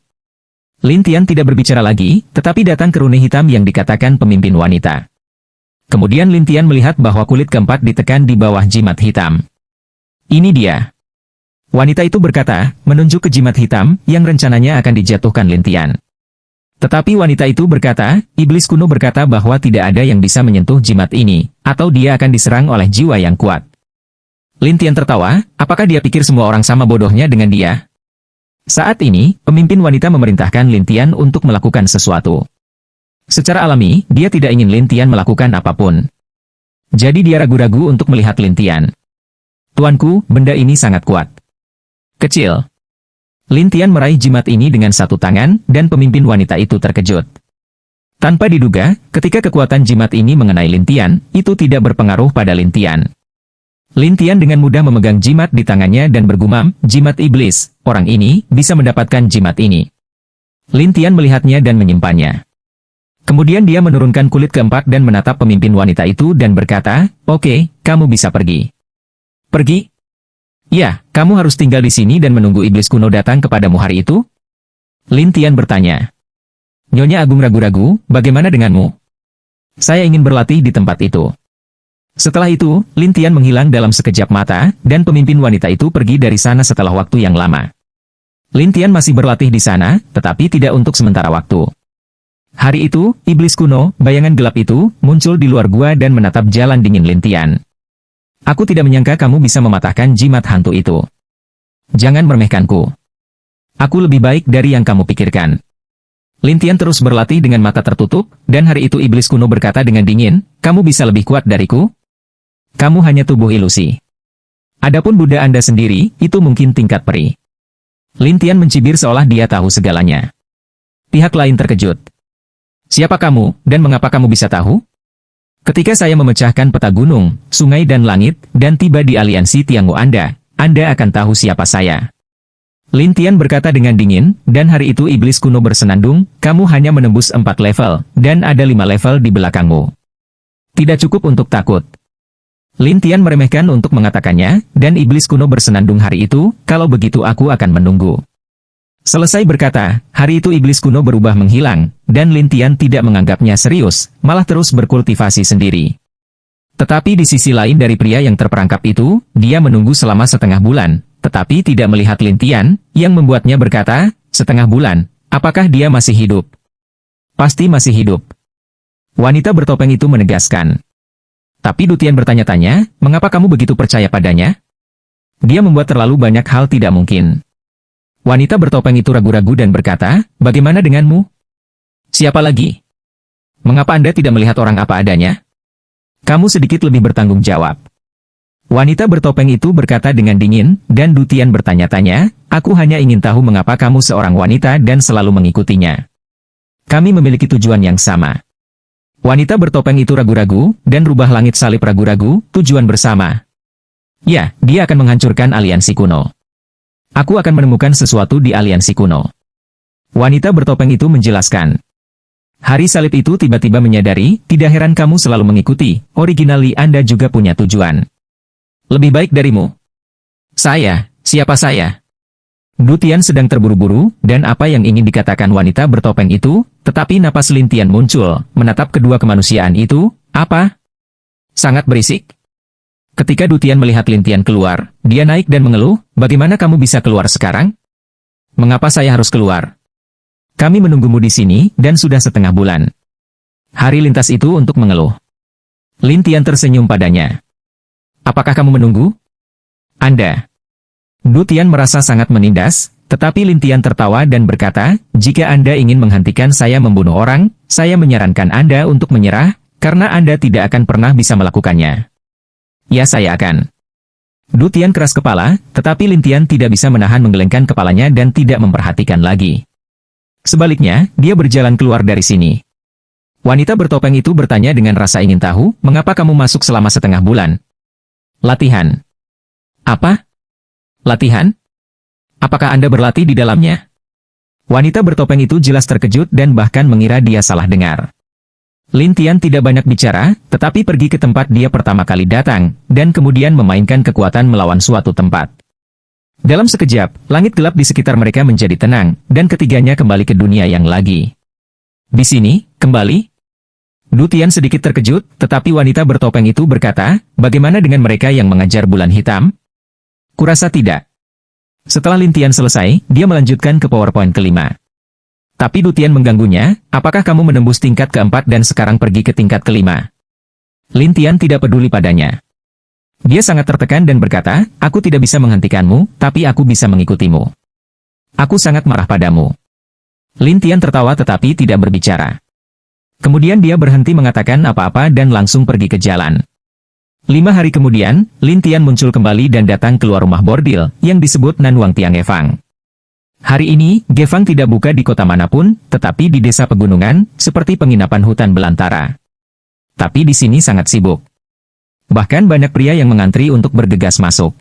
Lin Tian tidak berbicara lagi, tetapi datang ke rune hitam yang dikatakan pemimpin wanita. Kemudian Lin Tian melihat bahwa kulit keempat ditekan di bawah jimat hitam. Ini dia. Wanita itu berkata, menunjuk ke jimat hitam, yang rencananya akan dijatuhkan Lin Tian. Tetapi wanita itu berkata, iblis kuno berkata bahwa tidak ada yang bisa menyentuh jimat ini, atau dia akan diserang oleh jiwa yang kuat. Lin Tian tertawa, apakah dia pikir semua orang sama bodohnya dengan dia? Saat ini, pemimpin wanita memerintahkan Lin Tian untuk melakukan sesuatu. Secara alami, dia tidak ingin Lin Tian melakukan apapun. Jadi dia ragu-ragu untuk melihat Lin Tian. Tuanku, benda ini sangat kuat. Kecil. Lin Tian meraih jimat ini dengan satu tangan, dan pemimpin wanita itu terkejut. Tanpa diduga, ketika kekuatan jimat ini mengenai Lin Tian, itu tidak berpengaruh pada Lin Tian. Lin Tian dengan mudah memegang jimat di tangannya dan bergumam, jimat iblis, orang ini bisa mendapatkan jimat ini. Lin Tian melihatnya dan menyimpannya. Kemudian dia menurunkan kulit keempat dan menatap pemimpin wanita itu dan berkata, oke, kamu bisa pergi. Pergi? Ya, kamu harus tinggal di sini dan menunggu iblis kuno datang kepadamu hari itu? Lin Tian bertanya. Nyonya Agung ragu-ragu, bagaimana denganmu? Saya ingin berlatih di tempat itu. Setelah itu, Lin Tian menghilang dalam sekejap mata, dan pemimpin wanita itu pergi dari sana setelah waktu yang lama. Lin Tian masih berlatih di sana, tetapi tidak untuk sementara waktu. Hari itu, iblis kuno, bayangan gelap itu, muncul di luar gua dan menatap jalan dingin Lin Tian. Aku tidak menyangka kamu bisa mematahkan jimat hantu itu. Jangan meremehkanku. Aku lebih baik dari yang kamu pikirkan. Lin Tian terus berlatih dengan mata tertutup, dan hari itu iblis kuno berkata dengan dingin, kamu bisa lebih kuat dariku? Kamu hanya tubuh ilusi. Adapun Buddha Anda sendiri, itu mungkin tingkat peri. Lin Tian mencibir seolah dia tahu segalanya. Pihak lain terkejut. Siapa kamu, dan mengapa kamu bisa tahu? Ketika saya memecahkan peta gunung, sungai dan langit, dan tiba di aliansi Tianggu Anda akan tahu siapa saya. Lin Tian berkata dengan dingin, dan hari itu iblis kuno bersenandung, kamu hanya menembus 4 level, dan ada 5 level di belakangmu. Tidak cukup untuk takut. Lin Tian meremehkan untuk mengatakannya, dan iblis kuno bersenandung hari itu, kalau begitu aku akan menunggu. Selesai berkata, hari itu iblis kuno berubah menghilang, dan Lin Tian tidak menganggapnya serius, malah terus berkultivasi sendiri. Tetapi di sisi lain dari pria yang terperangkap itu, dia menunggu selama setengah bulan, tetapi tidak melihat Lin Tian, yang membuatnya berkata, setengah bulan, apakah dia masih hidup? Pasti masih hidup. Wanita bertopeng itu menegaskan. Tapi Du Tian bertanya-tanya, mengapa kamu begitu percaya padanya? Dia membuat terlalu banyak hal tidak mungkin. Wanita bertopeng itu ragu-ragu dan berkata, bagaimana denganmu? Siapa lagi? Mengapa Anda tidak melihat orang apa adanya? Kamu sedikit lebih bertanggung jawab. Wanita bertopeng itu berkata dengan dingin, dan Du Tian bertanya-tanya, aku hanya ingin tahu mengapa kamu seorang wanita dan selalu mengikutinya. Kami memiliki tujuan yang sama. Wanita bertopeng itu ragu-ragu, dan rubah langit salib ragu-ragu, tujuan bersama. Ya, dia akan menghancurkan aliansi kuno. Aku akan menemukan sesuatu di aliansi kuno. Wanita bertopeng itu menjelaskan. Hari salib itu tiba-tiba menyadari, tidak heran kamu selalu mengikuti, originally Anda juga punya tujuan. Lebih baik darimu. Saya, siapa saya? Du Tian sedang terburu-buru, dan apa yang ingin dikatakan wanita bertopeng itu, tetapi napas Lin Tian muncul, menatap kedua kemanusiaan itu, apa? Sangat berisik. Ketika Du Tian melihat Lin Tian keluar, dia naik dan mengeluh, bagaimana kamu bisa keluar sekarang? Mengapa saya harus keluar? Kami menunggumu di sini, dan sudah setengah bulan. Hari lintas itu untuk mengeluh. Lin Tian tersenyum padanya. Apakah kamu menunggu? Anda. Du Tian merasa sangat menindas, tetapi Lin Tian tertawa dan berkata, jika Anda ingin menghentikan saya membunuh orang, saya menyarankan Anda untuk menyerah, karena Anda tidak akan pernah bisa melakukannya. Ya saya akan. Du Tian keras kepala, tetapi Lin Tian tidak bisa menahan menggelengkan kepalanya dan tidak memperhatikan lagi. Sebaliknya, dia berjalan keluar dari sini. Wanita bertopeng itu bertanya dengan rasa ingin tahu, mengapa kamu masuk selama setengah bulan? Latihan. Apa? Latihan? Apakah Anda berlatih di dalamnya? Wanita bertopeng itu jelas terkejut dan bahkan mengira dia salah dengar. Lin Tian tidak banyak bicara, tetapi pergi ke tempat dia pertama kali datang, dan kemudian memainkan kekuatan melawan suatu tempat. Dalam sekejap, langit gelap di sekitar mereka menjadi tenang, dan ketiganya kembali ke dunia yang lagi. Di sini, kembali? Du Tian sedikit terkejut, tetapi wanita bertopeng itu berkata, bagaimana dengan mereka yang mengajar bulan hitam? Kurasa tidak. Setelah Lin Tian selesai, dia melanjutkan ke PowerPoint kelima. Tapi Du Tian mengganggunya, apakah kamu menembus tingkat keempat dan sekarang pergi ke tingkat kelima? Lin Tian tidak peduli padanya. Dia sangat tertekan dan berkata, aku tidak bisa menghentikanmu, tapi aku bisa mengikutimu. Aku sangat marah padamu. Lin Tian tertawa tetapi tidak berbicara. Kemudian dia berhenti mengatakan apa-apa dan langsung pergi ke jalan. 5 hari kemudian, Lin Tian muncul kembali dan datang keluar rumah bordil, yang disebut Nanwang Tiang Gefang. Hari ini, Gefang tidak buka di kota manapun, tetapi di desa pegunungan, seperti penginapan hutan belantara. Tapi di sini sangat sibuk. Bahkan banyak pria yang mengantri untuk bergegas masuk.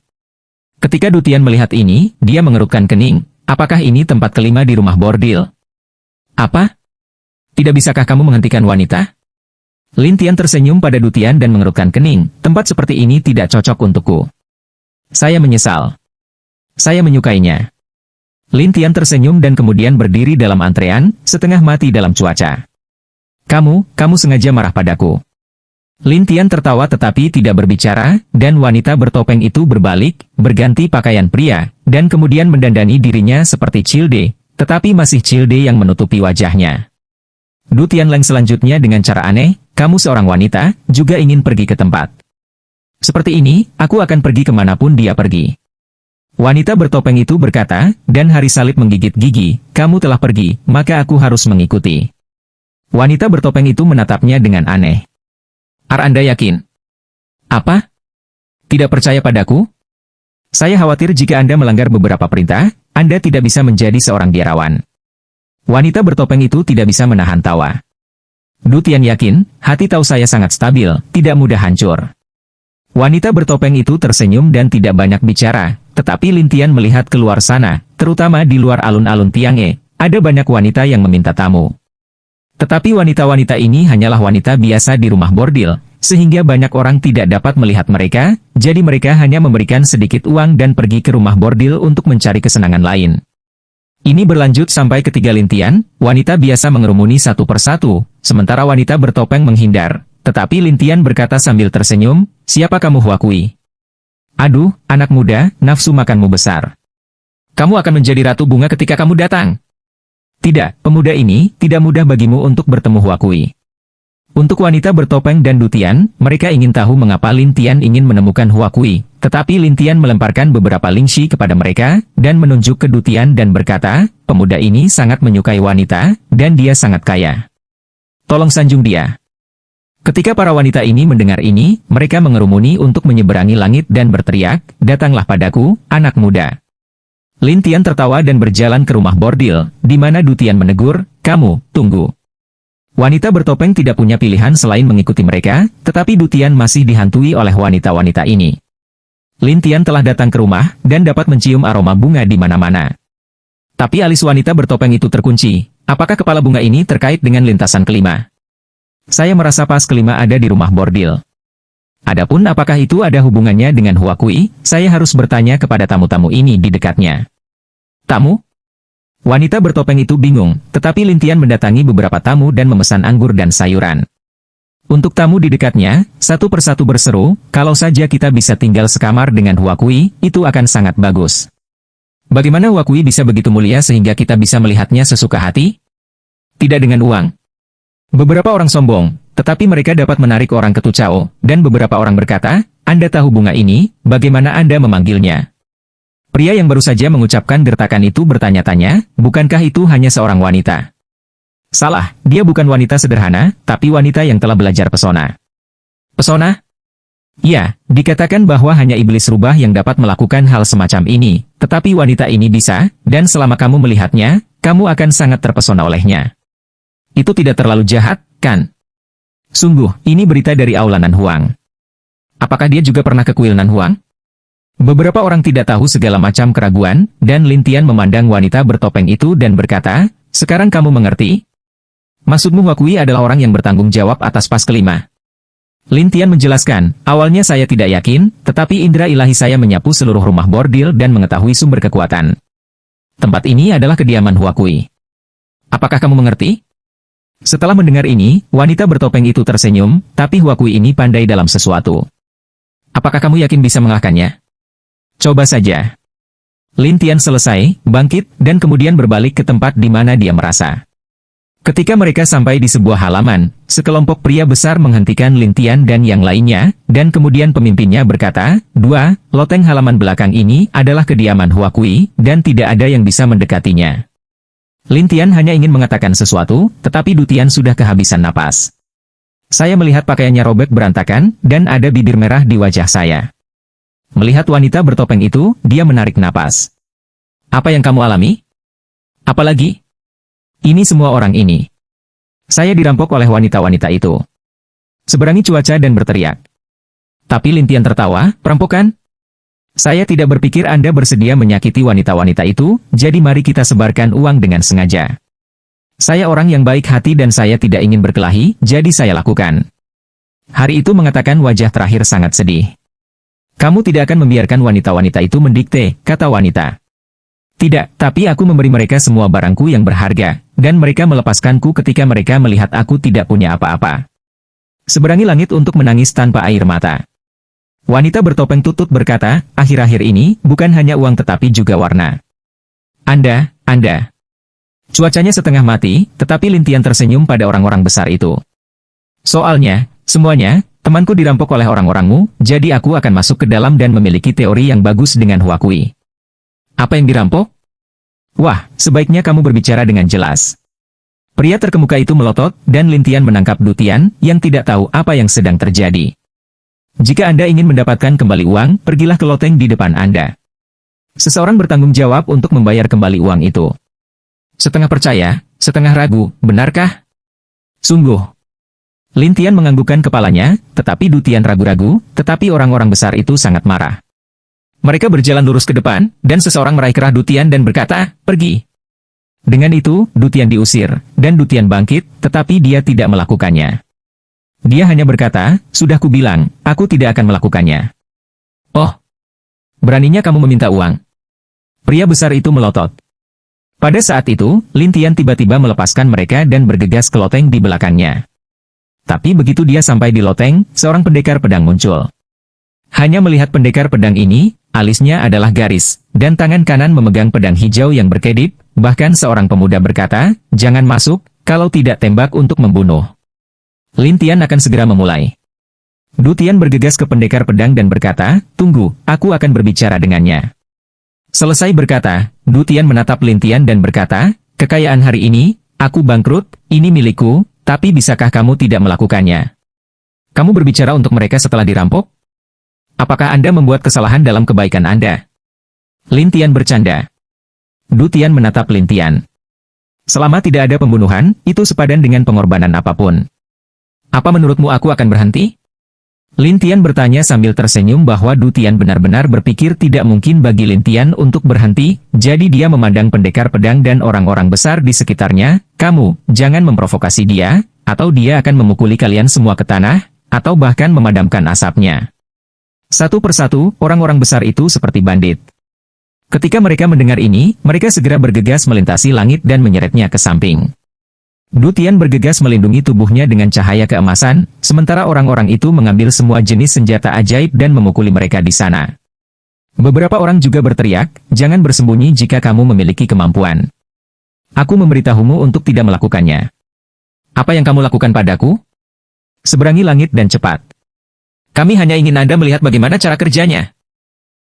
Ketika Du Tian melihat ini, dia mengerutkan kening. Apakah ini tempat kelima di rumah bordil? Apa? Tidak bisakah kamu menghentikan wanita? Lin Tian tersenyum pada Du Tian dan mengerutkan kening, tempat seperti ini tidak cocok untukku. Saya menyesal. Saya menyukainya. Lin Tian tersenyum dan kemudian berdiri dalam antrean, setengah mati dalam cuaca. Kamu sengaja marah padaku. Lin Tian tertawa tetapi tidak berbicara, dan wanita bertopeng itu berbalik, berganti pakaian pria, dan kemudian mendandani dirinya seperti Childe, tetapi masih Childe yang menutupi wajahnya. Du Tianleng selanjutnya dengan cara aneh, kamu seorang wanita, juga ingin pergi ke tempat. Seperti ini, aku akan pergi kemanapun dia pergi. Wanita bertopeng itu berkata, dan hari salib menggigit gigi, kamu telah pergi, maka aku harus mengikuti. Wanita bertopeng itu menatapnya dengan aneh. Anda yakin? Apa? Tidak percaya padaku? Saya khawatir jika Anda melanggar beberapa perintah, Anda tidak bisa menjadi seorang biarawan. Wanita bertopeng itu tidak bisa menahan tawa. Du Tian yakin, hati tahu saya sangat stabil, tidak mudah hancur. Wanita bertopeng itu tersenyum dan tidak banyak bicara, tetapi Lin Tian melihat keluar sana, terutama di luar alun-alun Tiange, ada banyak wanita yang meminta tamu. Tetapi wanita-wanita ini hanyalah wanita biasa di rumah bordil, sehingga banyak orang tidak dapat melihat mereka, jadi mereka hanya memberikan sedikit uang dan pergi ke rumah bordil untuk mencari kesenangan lain. Ini berlanjut sampai ketiga Lintian, wanita biasa mengerumuni satu persatu, sementara wanita bertopeng menghindar, tetapi Lintian berkata sambil tersenyum, "Siapa kamu Huakui?" "Aduh, anak muda, nafsu makanmu besar. Kamu akan menjadi ratu bunga ketika kamu datang." "Tidak, pemuda ini, tidak mudah bagimu untuk bertemu Huakui." Untuk wanita bertopeng dan Dutian, mereka ingin tahu mengapa Lintian ingin menemukan Huakui, tetapi Lintian melemparkan beberapa lingxi kepada mereka, dan menunjuk ke Dutian dan berkata, "Pemuda ini sangat menyukai wanita, dan dia sangat kaya. Tolong sanjung dia." Ketika para wanita ini mendengar ini, mereka mengerumuni untuk menyeberangi langit dan berteriak, "Datanglah padaku, anak muda." Lintian tertawa dan berjalan ke rumah bordil, di mana Dutian menegur, "Kamu, tunggu." Wanita bertopeng tidak punya pilihan selain mengikuti mereka, tetapi Dutian masih dihantui oleh wanita-wanita ini. Lintian telah datang ke rumah, dan dapat mencium aroma bunga di mana-mana. Tapi alis wanita bertopeng itu terkunci. Apakah kepala bunga ini terkait dengan lintasan kelima? Saya merasa pas kelima ada di rumah bordil. Adapun apakah itu ada hubungannya dengan Huakui, saya harus bertanya kepada tamu-tamu ini di dekatnya. "Tamu?" Wanita bertopeng itu bingung, tetapi Lintian mendatangi beberapa tamu dan memesan anggur dan sayuran. Untuk tamu di dekatnya, satu persatu berseru, "Kalau saja kita bisa tinggal sekamar dengan Huakui, itu akan sangat bagus." "Bagaimana Huakui bisa begitu mulia sehingga kita bisa melihatnya sesuka hati?" "Tidak dengan uang." Beberapa orang sombong, tetapi mereka dapat menarik orang ke Tucao, dan beberapa orang berkata, "Anda tahu bunga ini, bagaimana Anda memanggilnya?" Pria yang baru saja mengucapkan gertakan itu bertanya-tanya, bukankah itu hanya seorang wanita? Salah, dia bukan wanita sederhana, tapi wanita yang telah belajar pesona. Pesona? Ya, dikatakan bahwa hanya iblis rubah yang dapat melakukan hal semacam ini, tetapi wanita ini bisa, dan selama kamu melihatnya, kamu akan sangat terpesona olehnya. Itu tidak terlalu jahat, kan? Sungguh, ini berita dari Aula Nan Huang. Apakah dia juga pernah ke kuil Nan Huang? Beberapa orang tidak tahu segala macam keraguan, dan Lintian memandang wanita bertopeng itu dan berkata, "Sekarang kamu mengerti? Maksudmu Huakui adalah orang yang bertanggung jawab atas pas kelima." Lintian menjelaskan, "Awalnya saya tidak yakin, tetapi indera ilahi saya menyapu seluruh rumah bordil dan mengetahui sumber kekuatan. Tempat ini adalah kediaman Huakui. Apakah kamu mengerti?" Setelah mendengar ini, wanita bertopeng itu tersenyum, "Tapi Huakui ini pandai dalam sesuatu. Apakah kamu yakin bisa mengalahkannya? Coba saja." Lintian selesai, bangkit, dan kemudian berbalik ke tempat di mana dia merasa. Ketika mereka sampai di sebuah halaman, sekelompok pria besar menghentikan Lintian dan yang lainnya, dan kemudian pemimpinnya berkata, "Dua, loteng halaman belakang ini adalah kediaman Huakui, dan tidak ada yang bisa mendekatinya." Lintian hanya ingin mengatakan sesuatu, tetapi Dutian sudah kehabisan napas. "Saya melihat pakaiannya robek berantakan, dan ada bibir merah di wajah saya." Melihat wanita bertopeng itu, dia menarik napas. "Apa yang kamu alami? Apalagi? Ini semua orang ini. Saya dirampok oleh wanita-wanita itu." Seberangi cuaca dan berteriak. Tapi Lintian tertawa, "Perampokan? Saya tidak berpikir Anda bersedia menyakiti wanita-wanita itu, jadi mari kita sebarkan uang dengan sengaja. Saya orang yang baik hati dan saya tidak ingin berkelahi, jadi saya lakukan." Hari itu mengatakan wajah terakhir sangat sedih. "Kamu tidak akan membiarkan wanita-wanita itu mendikte," kata wanita. "Tidak, tapi aku memberi mereka semua barangku yang berharga, dan mereka melepaskanku ketika mereka melihat aku tidak punya apa-apa." Seberangi langit untuk menangis tanpa air mata. Wanita bertopeng tutut berkata, "Akhir-akhir ini, bukan hanya uang tetapi juga warna. Anda. Cuacanya setengah mati, tetapi Lintian tersenyum pada orang-orang besar itu. "Soalnya, semuanya, temanku dirampok oleh orang-orangmu, jadi aku akan masuk ke dalam dan memiliki teori yang bagus dengan Huakui." "Apa yang dirampok?" "Wah, sebaiknya kamu berbicara dengan jelas." Pria terkemuka itu melotot, dan Lintian menangkap Dutian, yang tidak tahu apa yang sedang terjadi. "Jika Anda ingin mendapatkan kembali uang, pergilah ke loteng di depan Anda. Seseorang bertanggung jawab untuk membayar kembali uang itu." Setengah percaya, setengah ragu, benarkah? Sungguh. Lintian menganggukkan kepalanya, tetapi Dutian ragu-ragu, tetapi orang-orang besar itu sangat marah. Mereka berjalan lurus ke depan, dan seseorang meraih kerah Dutian dan berkata, "Pergi." Dengan itu, Dutian diusir, dan Dutian bangkit, tetapi dia tidak melakukannya. Dia hanya berkata, sudah kubilang, aku tidak akan melakukannya. Oh, beraninya kamu meminta uang. Pria besar itu melotot. Pada saat itu, Lin Tian tiba-tiba melepaskan mereka dan bergegas ke loteng di belakangnya. Tapi begitu dia sampai di loteng, seorang pendekar pedang muncul. Hanya melihat pendekar pedang ini, alisnya adalah garis, dan tangan kanan memegang pedang hijau yang berkedip, bahkan seorang pemuda berkata, jangan masuk, kalau tidak tembak untuk membunuh. Lin Tian akan segera memulai. Du Tian bergegas ke pendekar pedang dan berkata, tunggu, aku akan berbicara dengannya. Selesai berkata, Du Tian menatap Lin Tian dan berkata, kekayaan hari ini, aku bangkrut, ini milikku, tapi bisakah kamu tidak melakukannya? Kamu berbicara untuk mereka setelah dirampok? Apakah Anda membuat kesalahan dalam kebaikan Anda? Lin Tian bercanda. Du Tian menatap Lin Tian. Selama tidak ada pembunuhan, itu sepadan dengan pengorbanan apapun. Apa menurutmu aku akan berhenti? Lin Tian bertanya sambil tersenyum bahwa Du Tian benar-benar berpikir tidak mungkin bagi Lin Tian untuk berhenti, jadi dia memandang pendekar pedang dan orang-orang besar di sekitarnya, kamu, jangan memprovokasi dia, atau dia akan memukuli kalian semua ke tanah, atau bahkan memadamkan asapnya. Satu persatu, orang-orang besar itu seperti bandit. Ketika mereka mendengar ini, mereka segera bergegas melintasi langit dan menyeretnya ke samping. Du Tian bergegas melindungi tubuhnya dengan cahaya keemasan, sementara orang-orang itu mengambil semua jenis senjata ajaib dan memukuli mereka di sana. Beberapa orang juga berteriak, jangan bersembunyi jika kamu memiliki kemampuan. Aku memberitahumu untuk tidak melakukannya. Apa yang kamu lakukan padaku? Seberangi langit dan cepat. Kami hanya ingin Anda melihat bagaimana cara kerjanya.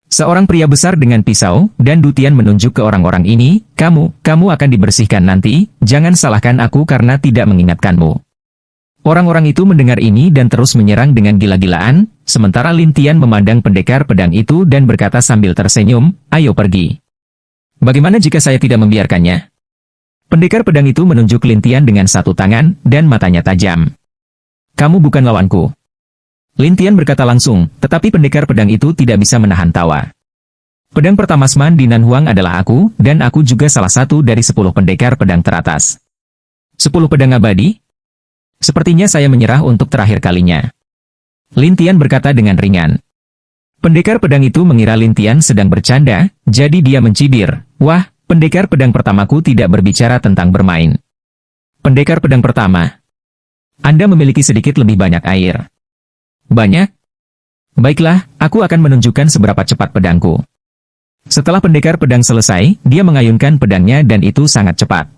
Seorang pria besar dengan pisau, dan Du Tian menunjuk ke orang-orang ini, kamu akan dibersihkan nanti, jangan salahkan aku karena tidak mengingatkanmu. Orang-orang itu mendengar ini dan terus menyerang dengan gila-gilaan, sementara Lin Tian memandang pendekar pedang itu dan berkata sambil tersenyum, ayo pergi. Bagaimana jika saya tidak membiarkannya? Pendekar pedang itu menunjuk Lin Tian dengan satu tangan, dan matanya tajam. Kamu bukan lawanku. Lin Tian berkata langsung, tetapi pendekar pedang itu tidak bisa menahan tawa. Pedang pertamasman di Nanhuang adalah aku, dan aku juga salah satu dari 10 pendekar pedang teratas. 10 pedang abadi? Sepertinya saya menyerah untuk terakhir kalinya. Lin Tian berkata dengan ringan. Pendekar pedang itu mengira Lin Tian sedang bercanda, jadi dia mencibir. Wah, pendekar pedang pertamaku tidak berbicara tentang bermain. Pendekar pedang pertama. Anda memiliki sedikit lebih banyak air. Banyak? Baiklah, aku akan menunjukkan seberapa cepat pedangku. Setelah pendekar pedang selesai, dia mengayunkan pedangnya dan itu sangat cepat.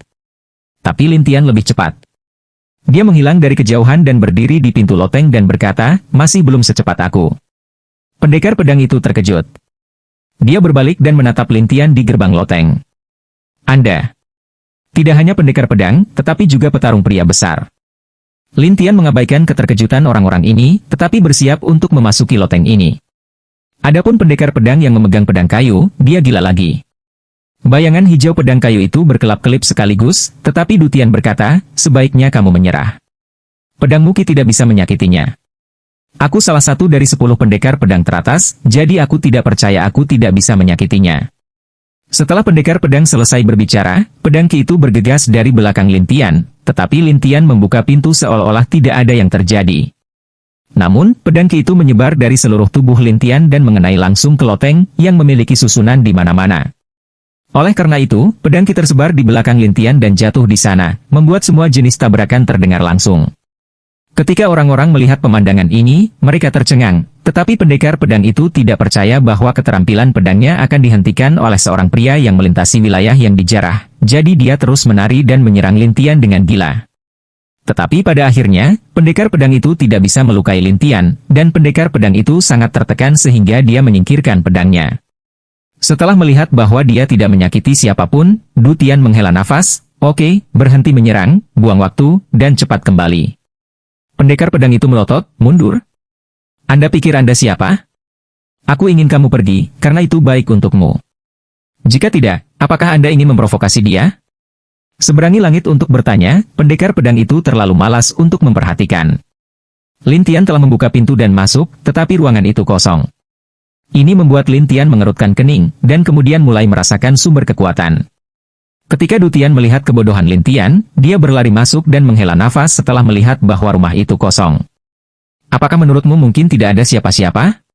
Tapi Lin Tian lebih cepat. Dia menghilang dari kejauhan dan berdiri di pintu loteng dan berkata, masih belum secepat aku. Pendekar pedang itu terkejut. Dia berbalik dan menatap Lin Tian di gerbang loteng. Anda. Tidak hanya pendekar pedang, tetapi juga petarung pria besar. Lin Tian mengabaikan keterkejutan orang-orang ini, tetapi bersiap untuk memasuki loteng ini. Adapun pendekar pedang yang memegang pedang kayu, dia gila lagi. Bayangan hijau pedang kayu itu berkelap-kelip sekaligus, tetapi Du Tian berkata, sebaiknya kamu menyerah. Pedang Muki tidak bisa menyakitinya. Aku salah satu dari 10 pendekar pedang teratas, jadi aku tidak percaya aku tidak bisa menyakitinya. Setelah pendekar pedang selesai berbicara, pedang Ki itu bergegas dari belakang Lin Tian, tetapi Lin Tian membuka pintu seolah-olah tidak ada yang terjadi. Namun, pedang Ki itu menyebar dari seluruh tubuh Lin Tian dan mengenai langsung ke loteng, yang memiliki susunan di mana-mana. Oleh karena itu, pedang Ki tersebar di belakang Lin Tian dan jatuh di sana, membuat semua jenis tabrakan terdengar langsung. Ketika orang-orang melihat pemandangan ini, mereka tercengang, tetapi pendekar pedang itu tidak percaya bahwa keterampilan pedangnya akan dihentikan oleh seorang pria yang melintasi wilayah yang dijarah, jadi dia terus menari dan menyerang Lin Tian dengan gila. Tetapi pada akhirnya, pendekar pedang itu tidak bisa melukai Lin Tian, dan pendekar pedang itu sangat tertekan sehingga dia menyingkirkan pedangnya. Setelah melihat bahwa dia tidak menyakiti siapapun, Du Tian menghela nafas, oke, berhenti menyerang, buang waktu, dan cepat kembali. Pendekar pedang itu melotot, mundur. Anda pikir Anda siapa? Aku ingin kamu pergi, karena itu baik untukmu. Jika tidak, apakah Anda ingin memprovokasi dia? Seberangi langit untuk bertanya, pendekar pedang itu terlalu malas untuk memperhatikan. Lin Tian telah membuka pintu dan masuk, tetapi ruangan itu kosong. Ini membuat Lin Tian mengerutkan kening, dan kemudian mulai merasakan sumber kekuatan. Ketika Du Tian melihat kebodohan Lin Tian, dia berlari masuk dan menghela nafas setelah melihat bahwa rumah itu kosong. Apakah menurutmu mungkin tidak ada siapa-siapa?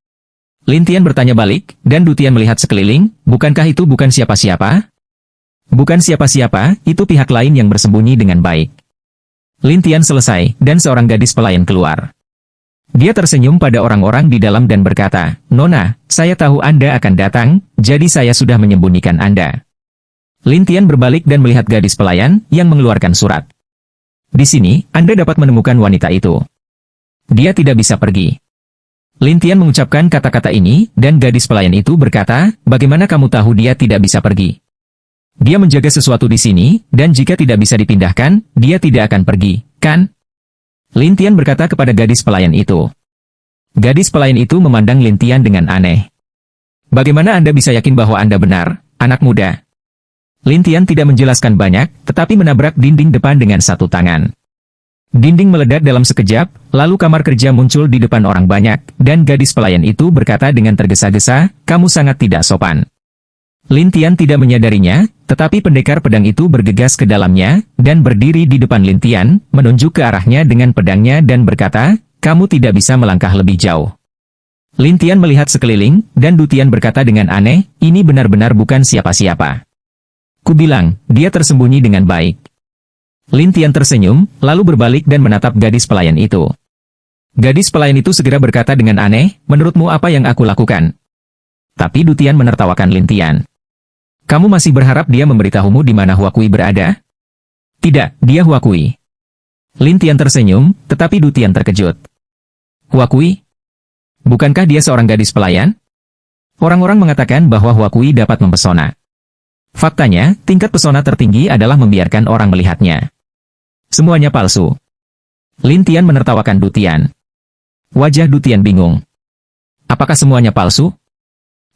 Lin Tian bertanya balik, dan Du Tian melihat sekeliling, bukankah itu bukan siapa-siapa? Bukan siapa-siapa, itu pihak lain yang bersembunyi dengan baik. Lin Tian selesai, dan seorang gadis pelayan keluar. Dia tersenyum pada orang-orang di dalam dan berkata, "Nona, saya tahu Anda akan datang, jadi saya sudah menyembunyikan Anda." Lin Tian berbalik dan melihat gadis pelayan yang mengeluarkan surat. "Di sini, Anda dapat menemukan wanita itu. Dia tidak bisa pergi." Lin Tian mengucapkan kata-kata ini, dan gadis pelayan itu berkata, "Bagaimana kamu tahu dia tidak bisa pergi? Dia menjaga sesuatu di sini, dan jika tidak bisa dipindahkan, dia tidak akan pergi, kan?" Lin Tian berkata kepada gadis pelayan itu. Gadis pelayan itu memandang Lin Tian dengan aneh. "Bagaimana Anda bisa yakin bahwa Anda benar, anak muda?" Lin Tian tidak menjelaskan banyak, tetapi menabrak dinding depan dengan satu tangan. Dinding meledak dalam sekejap, lalu kamar kerja muncul di depan orang banyak, dan gadis pelayan itu berkata dengan tergesa-gesa, "Kamu sangat tidak sopan." Lin Tian tidak menyadarinya, tetapi pendekar pedang itu bergegas ke dalamnya, dan berdiri di depan Lin Tian, menunjuk ke arahnya dengan pedangnya dan berkata, "Kamu tidak bisa melangkah lebih jauh." Lin Tian melihat sekeliling, dan Du Tian berkata dengan aneh, "Ini benar-benar bukan siapa-siapa. Kubilang, dia tersembunyi dengan baik." Lin Tian tersenyum, lalu berbalik dan menatap gadis pelayan itu. Gadis pelayan itu segera berkata dengan aneh, "Menurutmu apa yang aku lakukan?" Tapi Du Tian menertawakan Lin Tian. "Kamu masih berharap dia memberitahumu di mana Hua Kui berada?" "Tidak, dia Hua Kui." Lin Tian tersenyum, tetapi Du Tian terkejut. "Hua Kui? Bukankah dia seorang gadis pelayan?" Orang-orang mengatakan bahwa Hua Kui dapat mempesona. Faktanya, tingkat pesona tertinggi adalah membiarkan orang melihatnya. Semuanya palsu. Lin Tian menertawakan Du Tian. Wajah Du Tian bingung. Apakah semuanya palsu?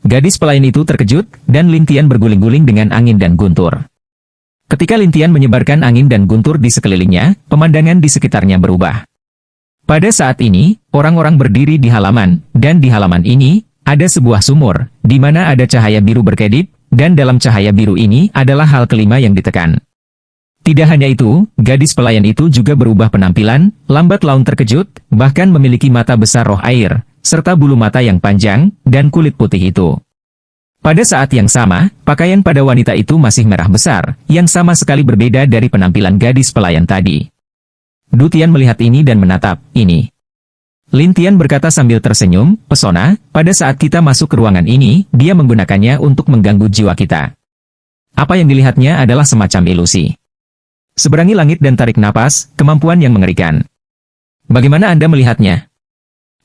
Gadis pelayan itu terkejut, dan Lin Tian berguling-guling dengan angin dan guntur. Ketika Lin Tian menyebarkan angin dan guntur di sekelilingnya, pemandangan di sekitarnya berubah. Pada saat ini, orang-orang berdiri di halaman, dan di halaman ini, ada sebuah sumur, di mana ada cahaya biru berkedip, dan dalam cahaya biru ini adalah hal kelima yang ditekan. Tidak hanya itu, gadis pelayan itu juga berubah penampilan, lambat laun terkejut, bahkan memiliki mata besar roh air, serta bulu mata yang panjang, dan kulit putih itu. Pada saat yang sama, pakaian pada wanita itu masih merah besar, yang sama sekali berbeda dari penampilan gadis pelayan tadi. Du Tian melihat ini dan menatap, "Ini." Lin Tian berkata sambil tersenyum, "Pesona, pada saat kita masuk ke ruangan ini, dia menggunakannya untuk mengganggu jiwa kita. Apa yang dilihatnya adalah semacam ilusi. Seberangi langit dan tarik napas, kemampuan yang mengerikan. Bagaimana Anda melihatnya?"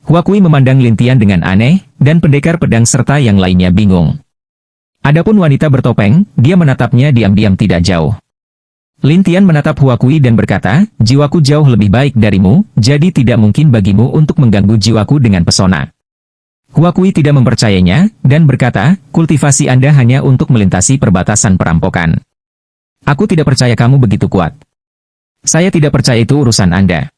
Hua Kui memandang Lin Tian dengan aneh, dan pendekar pedang serta yang lainnya bingung. Adapun wanita bertopeng, dia menatapnya diam-diam tidak jauh. Lin Tian menatap Hua Kui dan berkata, "Jiwaku jauh lebih baik darimu, jadi tidak mungkin bagimu untuk mengganggu jiwaku dengan pesona." Hua Kui tidak mempercayainya, dan berkata, "Kultivasi Anda hanya untuk melintasi perbatasan perampokan. Aku tidak percaya kamu begitu kuat. Saya tidak percaya itu urusan Anda.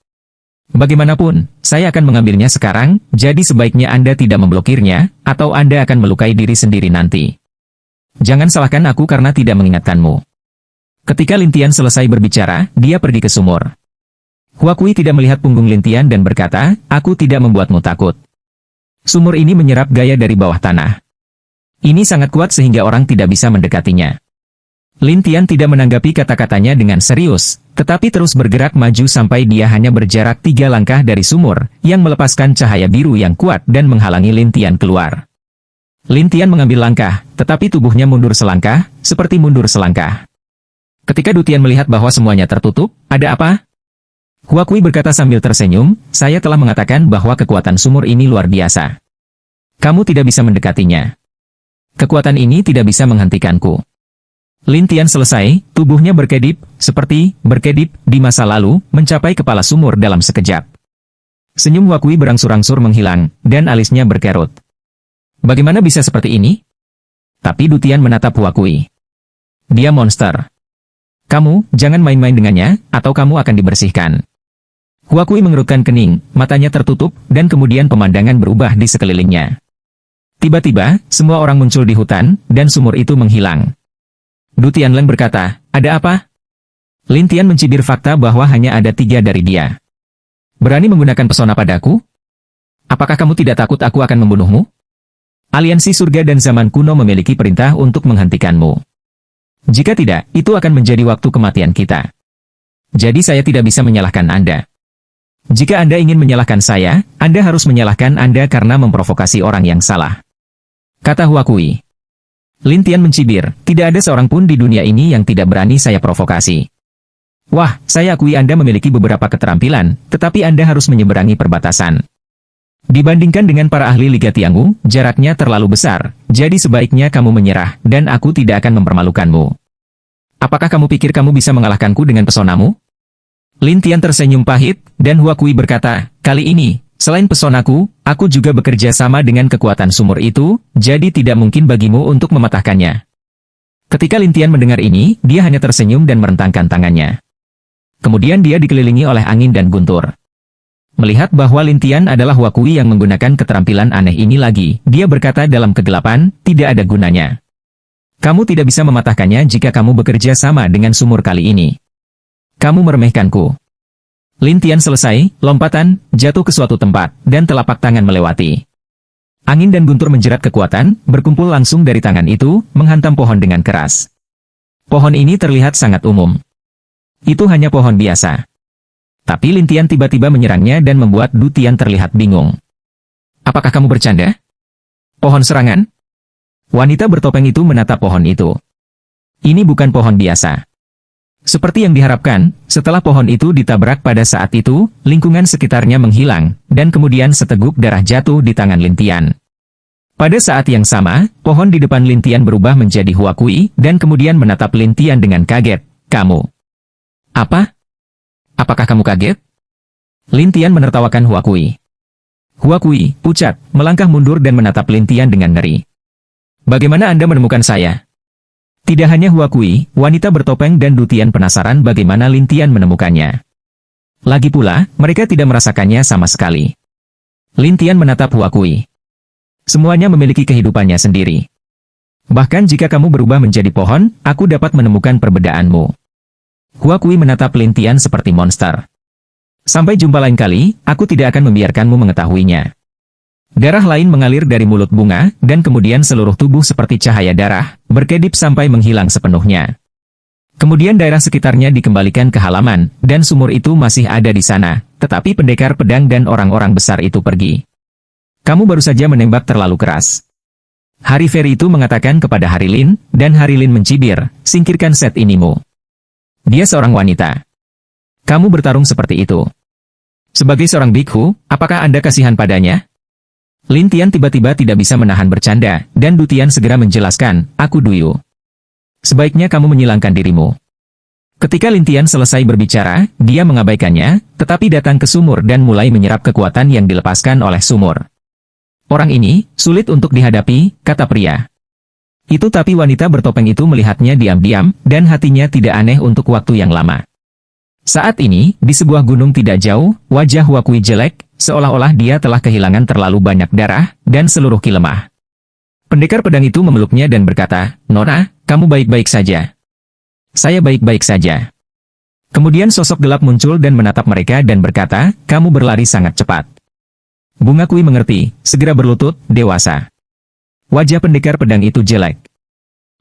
Bagaimanapun, saya akan mengambilnya sekarang, jadi sebaiknya Anda tidak memblokirnya, atau Anda akan melukai diri sendiri nanti. Jangan salahkan aku karena tidak mengingatkanmu." Ketika Lin Tian selesai berbicara, dia pergi ke sumur. Hua Kui tidak melihat punggung Lin Tian dan berkata, "Aku tidak membuatmu takut. Sumur ini menyerap gaya dari bawah tanah. Ini sangat kuat sehingga orang tidak bisa mendekatinya." Lin Tian tidak menanggapi kata-katanya dengan serius, tetapi terus bergerak maju sampai dia hanya berjarak 3 langkah dari sumur, yang melepaskan cahaya biru yang kuat dan menghalangi Lin Tian keluar. Lin Tian mengambil langkah, tetapi tubuhnya mundur selangkah, seperti mundur selangkah. Ketika Du Tian melihat bahwa semuanya tertutup, "Ada apa?" Hua Kui berkata sambil tersenyum, "Saya telah mengatakan bahwa kekuatan sumur ini luar biasa. Kamu tidak bisa mendekatinya. Kekuatan ini tidak bisa menghentikanku." Lin Tian selesai, tubuhnya berkedip, seperti berkedip di masa lalu, mencapai kepala sumur dalam sekejap. Senyum Hua Kui berangsur-angsur menghilang, dan alisnya berkerut. "Bagaimana bisa seperti ini?" Tapi Du Tian menatap Hua Kui. "Dia monster. Kamu, jangan main-main dengannya, atau kamu akan dibersihkan." Hua Kui mengerutkan kening, matanya tertutup, dan kemudian pemandangan berubah di sekelilingnya. Tiba-tiba, semua orang muncul di hutan, dan sumur itu menghilang. Du Tianleng berkata, "Ada apa?" Lin Tian mencibir fakta bahwa hanya ada 3 dari dia. "Berani menggunakan pesona padaku?" Apakah kamu tidak takut aku akan membunuhmu? Aliansi surga dan zaman kuno memiliki perintah untuk menghentikanmu. Jika tidak, itu akan menjadi waktu kematian kita. Jadi saya tidak bisa menyalahkan Anda. Jika Anda ingin menyalahkan saya, Anda harus menyalahkan Anda karena memprovokasi orang yang salah. Kata Hua Kui. Lin Tian mencibir, tidak ada seorang pun di dunia ini yang tidak berani saya provokasi. Wah, saya akui Anda memiliki beberapa keterampilan, tetapi Anda harus menyeberangi perbatasan. Dibandingkan dengan para ahli Liga Tiangwu, jaraknya terlalu besar, jadi sebaiknya kamu menyerah, dan aku tidak akan mempermalukanmu. Apakah kamu pikir kamu bisa mengalahkanku dengan pesonamu? Lin Tian tersenyum pahit, dan Hua Kui berkata, kali ini, selain pesonaku, aku juga bekerja sama dengan kekuatan sumur itu, jadi tidak mungkin bagimu untuk mematahkannya. Ketika Lin Tian mendengar ini, dia hanya tersenyum dan merentangkan tangannya. Kemudian dia dikelilingi oleh angin dan guntur. Melihat bahwa Lin Tian adalah Hua Kui yang menggunakan keterampilan aneh ini lagi, dia berkata dalam kegelapan, tidak ada gunanya. Kamu tidak bisa mematahkannya jika kamu bekerja sama dengan sumur kali ini. Kamu meremehkanku. Lin Tian selesai, lompatan, jatuh ke suatu tempat, dan telapak tangan melewati. Angin dan guntur menjerat kekuatan, berkumpul langsung dari tangan itu, menghantam pohon dengan keras. Pohon ini terlihat sangat umum. Itu hanya pohon biasa. Tapi Lin Tian tiba-tiba menyerangnya dan membuat Du Tian terlihat bingung. Apakah kamu bercanda? Pohon serangan? Wanita bertopeng itu menatap pohon itu. Ini bukan pohon biasa. Seperti yang diharapkan, setelah pohon itu ditabrak pada saat itu, lingkungan sekitarnya menghilang, dan kemudian seteguk darah jatuh di tangan Lin Tian. Pada saat yang sama, pohon di depan Lin Tian berubah menjadi Hua Kui, dan kemudian menatap Lin Tian dengan kaget. Kamu? Apa? Apakah kamu kaget? Lin Tian menertawakan Hua Kui. Hua Kui, pucat, melangkah mundur dan menatap Lin Tian dengan ngeri. Bagaimana Anda menemukan saya? Tidak hanya Hua Kui, wanita bertopeng dan Du Tian penasaran bagaimana Lin Tian menemukannya. Lagi pula, mereka tidak merasakannya sama sekali. Lin Tian menatap Hua Kui. Semuanya memiliki kehidupannya sendiri. Bahkan jika kamu berubah menjadi pohon, aku dapat menemukan perbedaanmu. Hua Kui menatap Lin Tian seperti monster. Sampai jumpa lain kali, aku tidak akan membiarkanmu mengetahuinya. Darah lain mengalir dari mulut bunga, dan kemudian seluruh tubuh seperti cahaya darah, berkedip sampai menghilang sepenuhnya. Kemudian daerah sekitarnya dikembalikan ke halaman, dan sumur itu masih ada di sana, tetapi pendekar pedang dan orang-orang besar itu pergi. Kamu baru saja menembak terlalu keras. Hari Feri itu mengatakan kepada Hari Lin, dan Hari Lin mencibir, singkirkan set inimu. Dia seorang wanita. Kamu bertarung seperti itu. Sebagai seorang bikhu, apakah Anda kasihan padanya? Lin Tian tiba-tiba tidak bisa menahan bercanda, dan Du Tian segera menjelaskan, aku Duyu. Sebaiknya kamu menyilangkan dirimu. Ketika Lin Tian selesai berbicara, dia mengabaikannya, tetapi datang ke sumur dan mulai menyerap kekuatan yang dilepaskan oleh sumur. Orang ini, sulit untuk dihadapi, kata pria. Itu tapi wanita bertopeng itu melihatnya diam-diam, dan hatinya tidak aneh untuk waktu yang lama. Saat ini, di sebuah gunung tidak jauh, wajah Hua Kui jelek, seolah-olah dia telah kehilangan terlalu banyak darah, dan seluruh ki lemah. Pendekar pedang itu memeluknya dan berkata, Nona, kamu baik-baik saja. Saya baik-baik saja. Kemudian sosok gelap muncul dan menatap mereka dan berkata, kamu berlari sangat cepat. Bunga Kui mengerti, segera berlutut, dewasa. Wajah pendekar pedang itu jelek.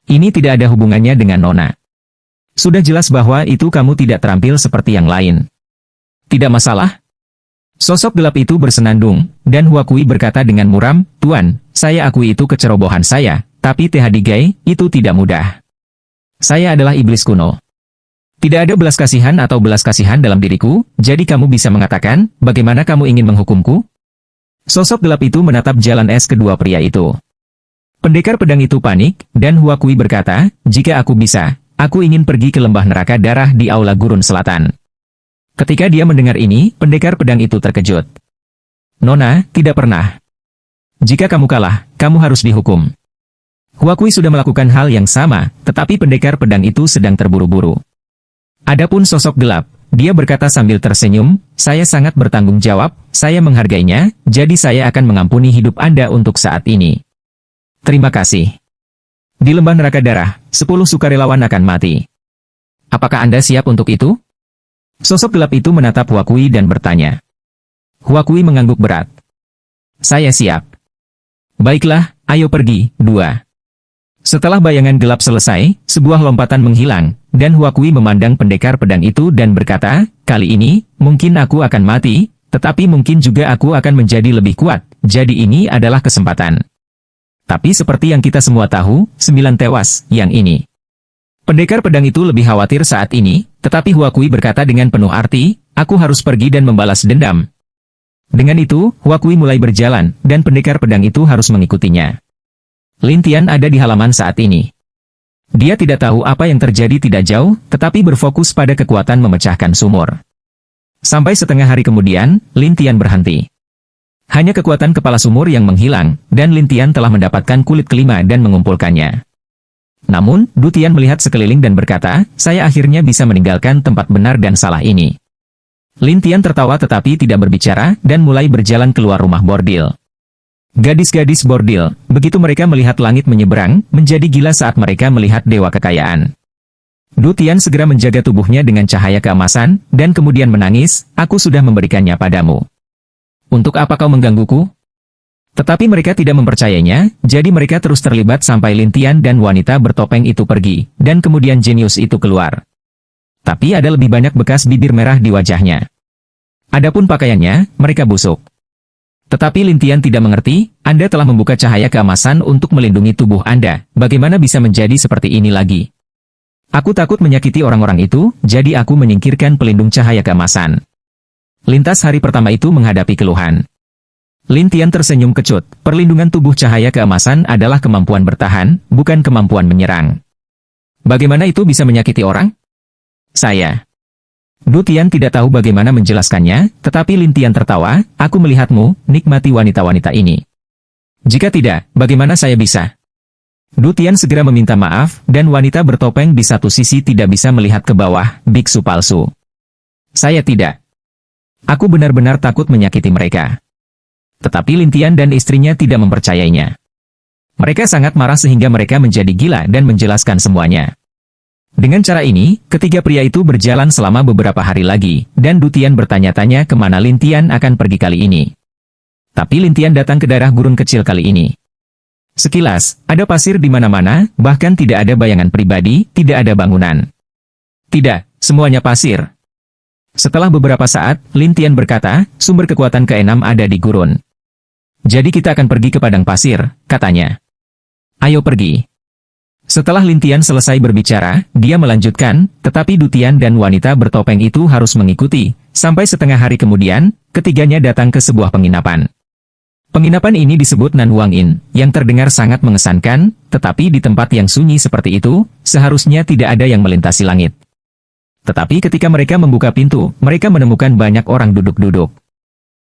Ini tidak ada hubungannya dengan Nona. Sudah jelas bahwa itu kamu tidak terampil seperti yang lain. Tidak masalah. Sosok gelap itu bersenandung, dan Hua Kui berkata dengan muram, Tuan, saya akui itu kecerobohan saya, tapi Tehadigai, itu tidak mudah. Saya adalah iblis kuno. Tidak ada belas kasihan atau belas kasihan dalam diriku, jadi kamu bisa mengatakan, bagaimana kamu ingin menghukumku? Sosok gelap itu menatap jalan es kedua pria itu. Pendekar pedang itu panik, dan Hua Kui berkata, jika aku bisa, aku ingin pergi ke lembah neraka darah di Aula Gurun Selatan. Ketika dia mendengar ini, pendekar pedang itu terkejut. Nona, tidak pernah. Jika kamu kalah, kamu harus dihukum. Hua Kui sudah melakukan hal yang sama, tetapi pendekar pedang itu sedang terburu-buru. Adapun sosok gelap, dia berkata sambil tersenyum, saya sangat bertanggung jawab, saya menghargainya, jadi saya akan mengampuni hidup Anda untuk saat ini. Terima kasih. Di lembah neraka darah, 10 sukarelawan akan mati. Apakah Anda siap untuk itu? Sosok gelap itu menatap Hua Kui dan bertanya. Hua Kui mengangguk berat. Saya siap. Baiklah, ayo pergi, 2. Setelah bayangan gelap selesai, sebuah lompatan menghilang, dan Huakui memandang pendekar pedang itu dan berkata, kali ini, mungkin aku akan mati, tetapi mungkin juga aku akan menjadi lebih kuat, jadi ini adalah kesempatan. Tapi seperti yang kita semua tahu, 9 tewas, yang ini. Pendekar pedang itu lebih khawatir saat ini, tetapi Huakui berkata dengan penuh arti, aku harus pergi dan membalas dendam. Dengan itu, Huakui mulai berjalan, dan pendekar pedang itu harus mengikutinya. Lin Tian ada di halaman saat ini. Dia tidak tahu apa yang terjadi tidak jauh, tetapi berfokus pada kekuatan memecahkan sumur. Sampai setengah hari kemudian, Lin Tian berhenti. Hanya kekuatan kepala sumur yang menghilang, dan Lin Tian telah mendapatkan kulit kelima dan mengumpulkannya. Namun, Du Tian melihat sekeliling dan berkata, saya akhirnya bisa meninggalkan tempat benar dan salah ini. Lin Tian tertawa tetapi tidak berbicara, dan mulai berjalan keluar rumah bordil. Gadis-gadis bordil, begitu mereka melihat langit menyeberang, menjadi gila saat mereka melihat dewa kekayaan. Du Tian segera menjaga tubuhnya dengan cahaya keemasan, dan kemudian menangis, aku sudah memberikannya padamu. Untuk apa kau menggangguku? Tetapi mereka tidak mempercayainya, jadi mereka terus terlibat sampai Lin Tian dan wanita bertopeng itu pergi, dan kemudian jenius itu keluar. Tapi ada lebih banyak bekas bibir merah di wajahnya. Adapun pakaiannya, mereka busuk. Tetapi Lin Tian tidak mengerti, Anda telah membuka cahaya keemasan untuk melindungi tubuh Anda, bagaimana bisa menjadi seperti ini lagi? Aku takut menyakiti orang-orang itu, jadi aku menyingkirkan pelindung cahaya keemasan. Lintas hari pertama itu menghadapi keluhan. Lin Tian tersenyum kecut, perlindungan tubuh cahaya keemasan adalah kemampuan bertahan, bukan kemampuan menyerang. Bagaimana itu bisa menyakiti orang? Saya. Du Tian tidak tahu bagaimana menjelaskannya, tetapi Lin Tian tertawa, aku melihatmu, nikmati wanita-wanita ini. Jika tidak, bagaimana saya bisa? Du Tian segera meminta maaf, dan wanita bertopeng di satu sisi tidak bisa melihat ke bawah, biksu palsu. Saya tidak. Aku benar-benar takut menyakiti mereka. Tetapi Lin Tian dan istrinya tidak mempercayainya. Mereka sangat marah sehingga mereka menjadi gila dan menjelaskan semuanya. Dengan cara ini, ketiga pria itu berjalan selama beberapa hari lagi, dan Du Tian bertanya-tanya kemana Lin Tian akan pergi kali ini. Tapi Lin Tian datang ke daerah gurun kecil kali ini. Sekilas, ada pasir di mana-mana, bahkan tidak ada bayangan pribadi, tidak ada bangunan. Tidak, semuanya pasir. Setelah beberapa saat, Lin Tian berkata, sumber kekuatan keenam ada di gurun. Jadi kita akan pergi ke padang pasir, katanya. Ayo pergi. Setelah Lin Tian selesai berbicara, dia melanjutkan, tetapi Du Tian dan wanita bertopeng itu harus mengikuti. Sampai setengah hari kemudian, ketiganya datang ke sebuah penginapan. Penginapan ini disebut Nan Huang Inn, yang terdengar sangat mengesankan, tetapi di tempat yang sunyi seperti itu, seharusnya tidak ada yang melintasi langit. Tetapi ketika mereka membuka pintu, mereka menemukan banyak orang duduk-duduk.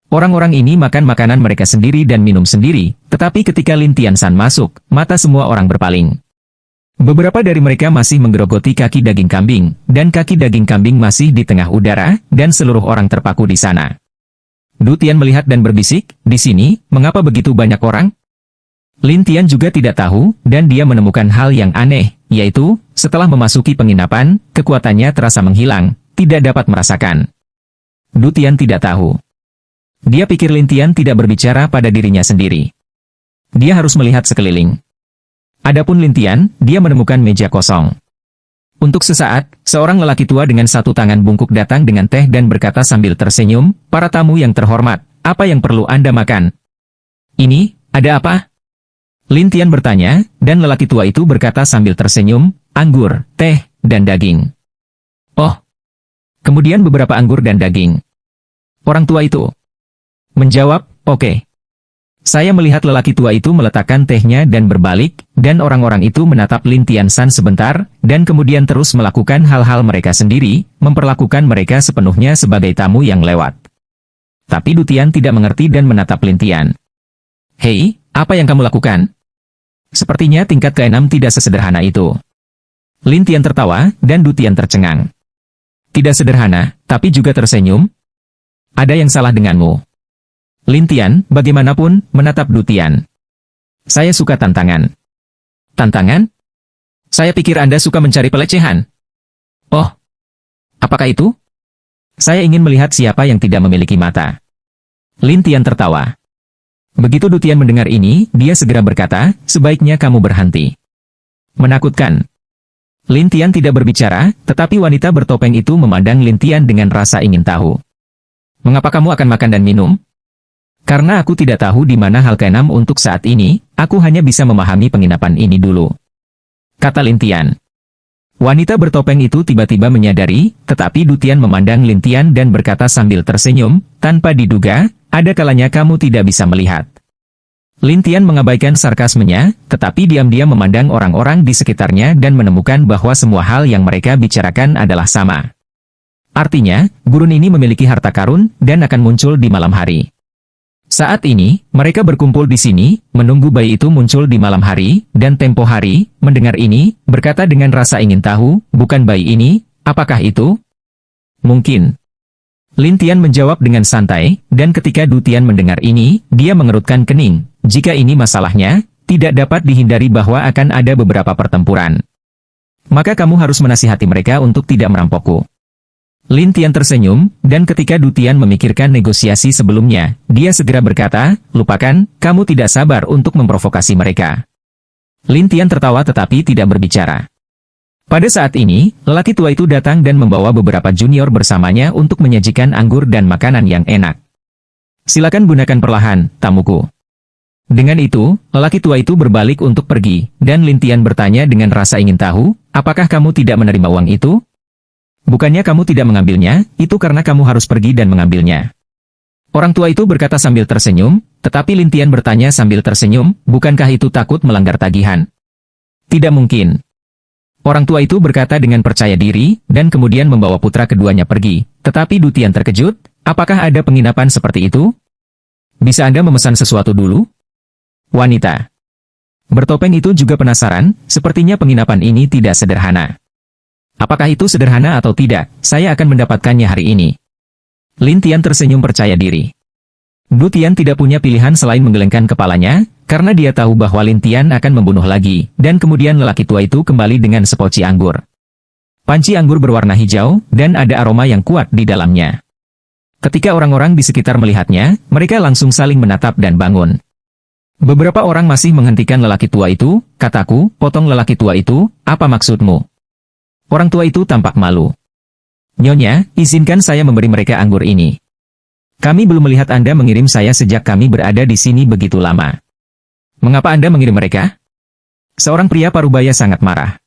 Orang-orang ini makan makanan mereka sendiri dan minum sendiri, tetapi ketika Lin Tian San masuk, mata semua orang berpaling. Beberapa dari mereka masih menggerogoti kaki daging kambing, dan kaki daging kambing masih di tengah udara, dan seluruh orang terpaku di sana. Du Tian melihat dan berbisik, di sini, mengapa begitu banyak orang? Lin Tian juga tidak tahu, dan dia menemukan hal yang aneh, yaitu, setelah memasuki penginapan, kekuatannya terasa menghilang, tidak dapat merasakan. Du Tian tidak tahu. Dia pikir Lin Tian tidak berbicara pada dirinya sendiri. Dia harus melihat sekeliling. Adapun Lin Tian, dia menemukan meja kosong. Untuk sesaat, seorang lelaki tua dengan satu tangan bungkuk datang dengan teh dan berkata sambil tersenyum, para tamu yang terhormat, apa yang perlu Anda makan? Ini, ada apa? Lin Tian bertanya, dan lelaki tua itu berkata sambil tersenyum, anggur, teh, dan daging. Oh. Kemudian beberapa anggur dan daging. Orang tua itu menjawab, oke. Saya melihat lelaki tua itu meletakkan tehnya dan berbalik, dan orang-orang itu menatap Lin Tian San sebentar, dan kemudian terus melakukan hal-hal mereka sendiri, memperlakukan mereka sepenuhnya sebagai tamu yang lewat. Tapi Du Tian tidak mengerti dan menatap Lin Tian. Hei, apa yang kamu lakukan? Sepertinya tingkat keenam tidak sesederhana itu. Lin Tian tertawa, dan Du Tian tercengang. Tidak sederhana, tapi juga tersenyum. Ada yang salah denganmu. Lin Tian, bagaimanapun, menatap Du Tian. Saya suka tantangan. Tantangan? Saya pikir Anda suka mencari pelecehan. Oh. Apakah itu? Saya ingin melihat siapa yang tidak memiliki mata. Lin Tian tertawa. Begitu Dutian mendengar ini, dia segera berkata, sebaiknya kamu berhenti. Menakutkan. Lin Tian tidak berbicara, tetapi wanita bertopeng itu memandang Lin Tian dengan rasa ingin tahu. Mengapa kamu akan makan dan minum? Karena aku tidak tahu di mana hal keenam untuk saat ini, aku hanya bisa memahami penginapan ini dulu. Kata Lin Tian. Wanita bertopeng itu tiba-tiba menyadari, tetapi Dutian memandang Lin Tian dan berkata sambil tersenyum, tanpa diduga, ada kalanya kamu tidak bisa melihat. Lin Tian mengabaikan sarkasmenya, tetapi diam-diam memandang orang-orang di sekitarnya dan menemukan bahwa semua hal yang mereka bicarakan adalah sama. Artinya, gurun ini memiliki harta karun dan akan muncul di malam hari. Saat ini, mereka berkumpul di sini, menunggu bayi itu muncul di malam hari, dan tempo hari, mendengar ini, berkata dengan rasa ingin tahu, bukan bayi ini, apakah itu? Mungkin. Lin Tian menjawab dengan santai, dan ketika Dutian mendengar ini, dia mengerutkan kening. Jika ini masalahnya, tidak dapat dihindari bahwa akan ada beberapa pertempuran. Maka kamu harus menasihati mereka untuk tidak merampokku. Lin Tian tersenyum, dan ketika Dutian memikirkan negosiasi sebelumnya, dia segera berkata, lupakan, kamu tidak sabar untuk memprovokasi mereka. Lin Tian tertawa tetapi tidak berbicara. Pada saat ini, lelaki tua itu datang dan membawa beberapa junior bersamanya untuk menyajikan anggur dan makanan yang enak. Silakan gunakan perlahan, tamuku. Dengan itu, lelaki tua itu berbalik untuk pergi, dan Lin Tian bertanya dengan rasa ingin tahu, apakah kamu tidak menerima uang itu? Bukannya kamu tidak mengambilnya, itu karena kamu harus pergi dan mengambilnya. Orang tua itu berkata sambil tersenyum, tetapi Lin Tian bertanya sambil tersenyum, bukankah itu takut melanggar tagihan? Tidak mungkin. Orang tua itu berkata dengan percaya diri, dan kemudian membawa putra keduanya pergi. Tetapi Dutian terkejut, apakah ada penginapan seperti itu? Bisa Anda memesan sesuatu dulu? Wanita bertopeng itu juga penasaran, sepertinya penginapan ini tidak sederhana. Apakah itu sederhana atau tidak, saya akan mendapatkannya hari ini. Lin Tian tersenyum percaya diri. Dutian tidak punya pilihan selain menggelengkan kepalanya, karena dia tahu bahwa Lin Tian akan membunuh lagi, dan kemudian lelaki tua itu kembali dengan sepoci anggur. Panci anggur berwarna hijau, dan ada aroma yang kuat di dalamnya. Ketika orang-orang di sekitar melihatnya, mereka langsung saling menatap dan bangun. Beberapa orang masih menghentikan lelaki tua itu, kataku, potong lelaki tua itu, apa maksudmu? Orang tua itu tampak malu. Nyonya, izinkan saya memberi mereka anggur ini. Kami belum melihat Anda mengirim saya sejak kami berada di sini begitu lama. Mengapa Anda mengirim mereka? Seorang pria parubaya sangat marah.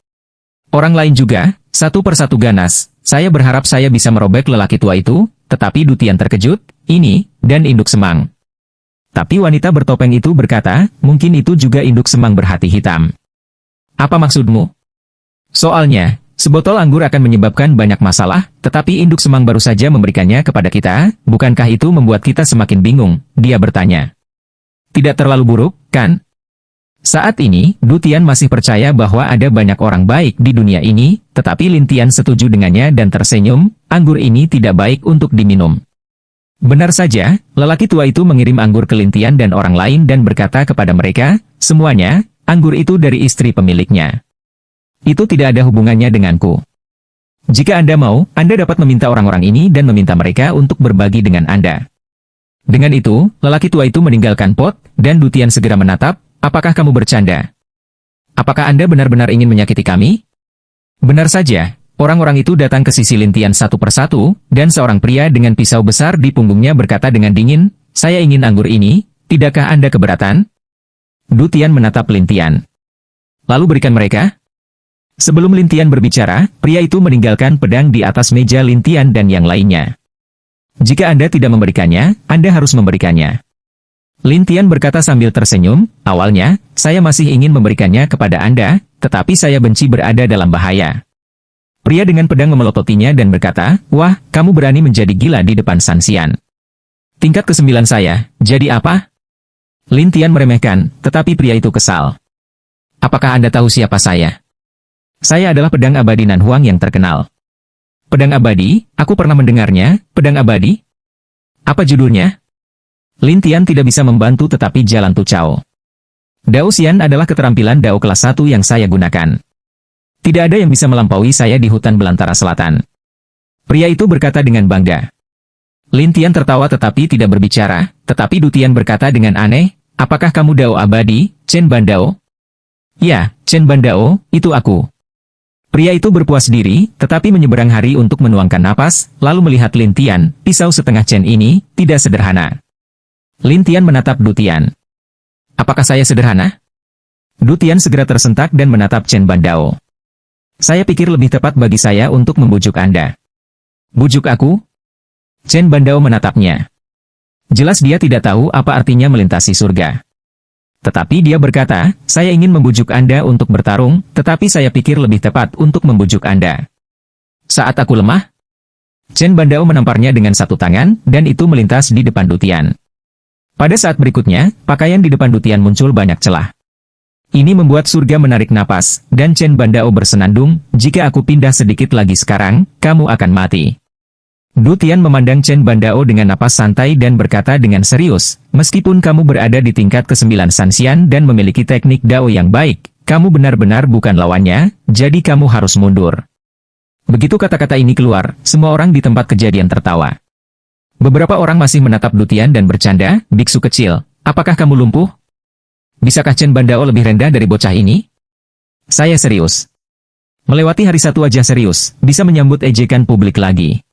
Orang lain juga, satu persatu ganas, saya berharap saya bisa merobek lelaki tua itu, tetapi Dutian terkejut, ini, dan induk semang. Tapi wanita bertopeng itu berkata, mungkin itu juga induk semang berhati hitam. Apa maksudmu? Soalnya, sebotol anggur akan menyebabkan banyak masalah, tetapi induk semang baru saja memberikannya kepada kita, bukankah itu membuat kita semakin bingung? Dia bertanya. Tidak terlalu buruk, kan? Saat ini, Dutian masih percaya bahwa ada banyak orang baik di dunia ini, tetapi Lin Tian setuju dengannya dan tersenyum, anggur ini tidak baik untuk diminum. Benar saja, lelaki tua itu mengirim anggur ke Lin Tian dan orang lain dan berkata kepada mereka, semuanya, anggur itu dari istri pemiliknya. Itu tidak ada hubungannya denganku. Jika Anda mau, Anda dapat meminta orang-orang ini dan meminta mereka untuk berbagi dengan Anda. Dengan itu, lelaki tua itu meninggalkan pot, dan Dutian segera menatap, apakah kamu bercanda? Apakah Anda benar-benar ingin menyakiti kami? Benar saja. Orang-orang itu datang ke sisi Lin Tian satu persatu, dan seorang pria dengan pisau besar di punggungnya berkata dengan dingin, saya ingin anggur ini, tidakkah Anda keberatan? Dutian menatap Lin Tian. Lalu berikan mereka? Sebelum Lin Tian berbicara, pria itu meninggalkan pedang di atas meja Lin Tian dan yang lainnya. Jika Anda tidak memberikannya, Anda harus memberikannya. Lin Tian berkata sambil tersenyum, awalnya, saya masih ingin memberikannya kepada Anda, tetapi saya benci berada dalam bahaya. Pria dengan pedang memelototinya dan berkata, wah, kamu berani menjadi gila di depan Sanxian. Tingkat ke-9 saya, jadi apa? Lin Tian meremehkan, tetapi pria itu kesal. Apakah Anda tahu siapa saya? Saya adalah pedang abadi Nan Huang yang terkenal. Pedang abadi, aku pernah mendengarnya, pedang abadi? Apa judulnya? Lin Tian tidak bisa membantu tetapi jalan tucau. Dao Xian adalah keterampilan Dao kelas 1 yang saya gunakan. Tidak ada yang bisa melampaui saya di hutan belantara selatan. Pria itu berkata dengan bangga. Lin Tian tertawa tetapi tidak berbicara, tetapi Dutian berkata dengan aneh, Apakah kamu Dao abadi, Chen Bandao? Ya, Chen Bandao, itu aku. Pria itu berpuas diri, tetapi menyeberang hari untuk menuangkan napas, lalu melihat Lin Tian, pisau setengah Chen ini, tidak sederhana. Lin Tian menatap Du Tian. Apakah saya sederhana? Du Tian segera tersentak dan menatap Chen Bandao. Saya pikir lebih tepat bagi saya untuk membujuk Anda. Bujuk aku? Chen Bandao menatapnya. Jelas dia tidak tahu apa artinya melintasi surga. Tetapi dia berkata, saya ingin membujuk Anda untuk bertarung, tetapi saya pikir lebih tepat untuk membujuk Anda. Saat aku lemah? Chen Bandao menamparnya dengan satu tangan, dan itu melintas di depan Du Tian. Pada saat berikutnya, pakaian di depan Du Tian muncul banyak celah. Ini membuat surga menarik napas, dan Chen Bandao bersenandung, jika aku pindah sedikit lagi sekarang, kamu akan mati. Du Tian memandang Chen Bandao dengan napas santai dan berkata dengan serius, meskipun kamu berada di tingkat ke-9 Sanxian dan memiliki teknik Dao yang baik, kamu benar-benar bukan lawannya, jadi kamu harus mundur. Begitu kata-kata ini keluar, semua orang di tempat kejadian tertawa. Beberapa orang masih menatap Du Tian dan bercanda, biksu kecil, apakah kamu lumpuh? Bisakah Chen Bandao lebih rendah dari bocah ini? Saya serius. Melewati hari satu aja serius, bisa menyambut ejekan publik lagi.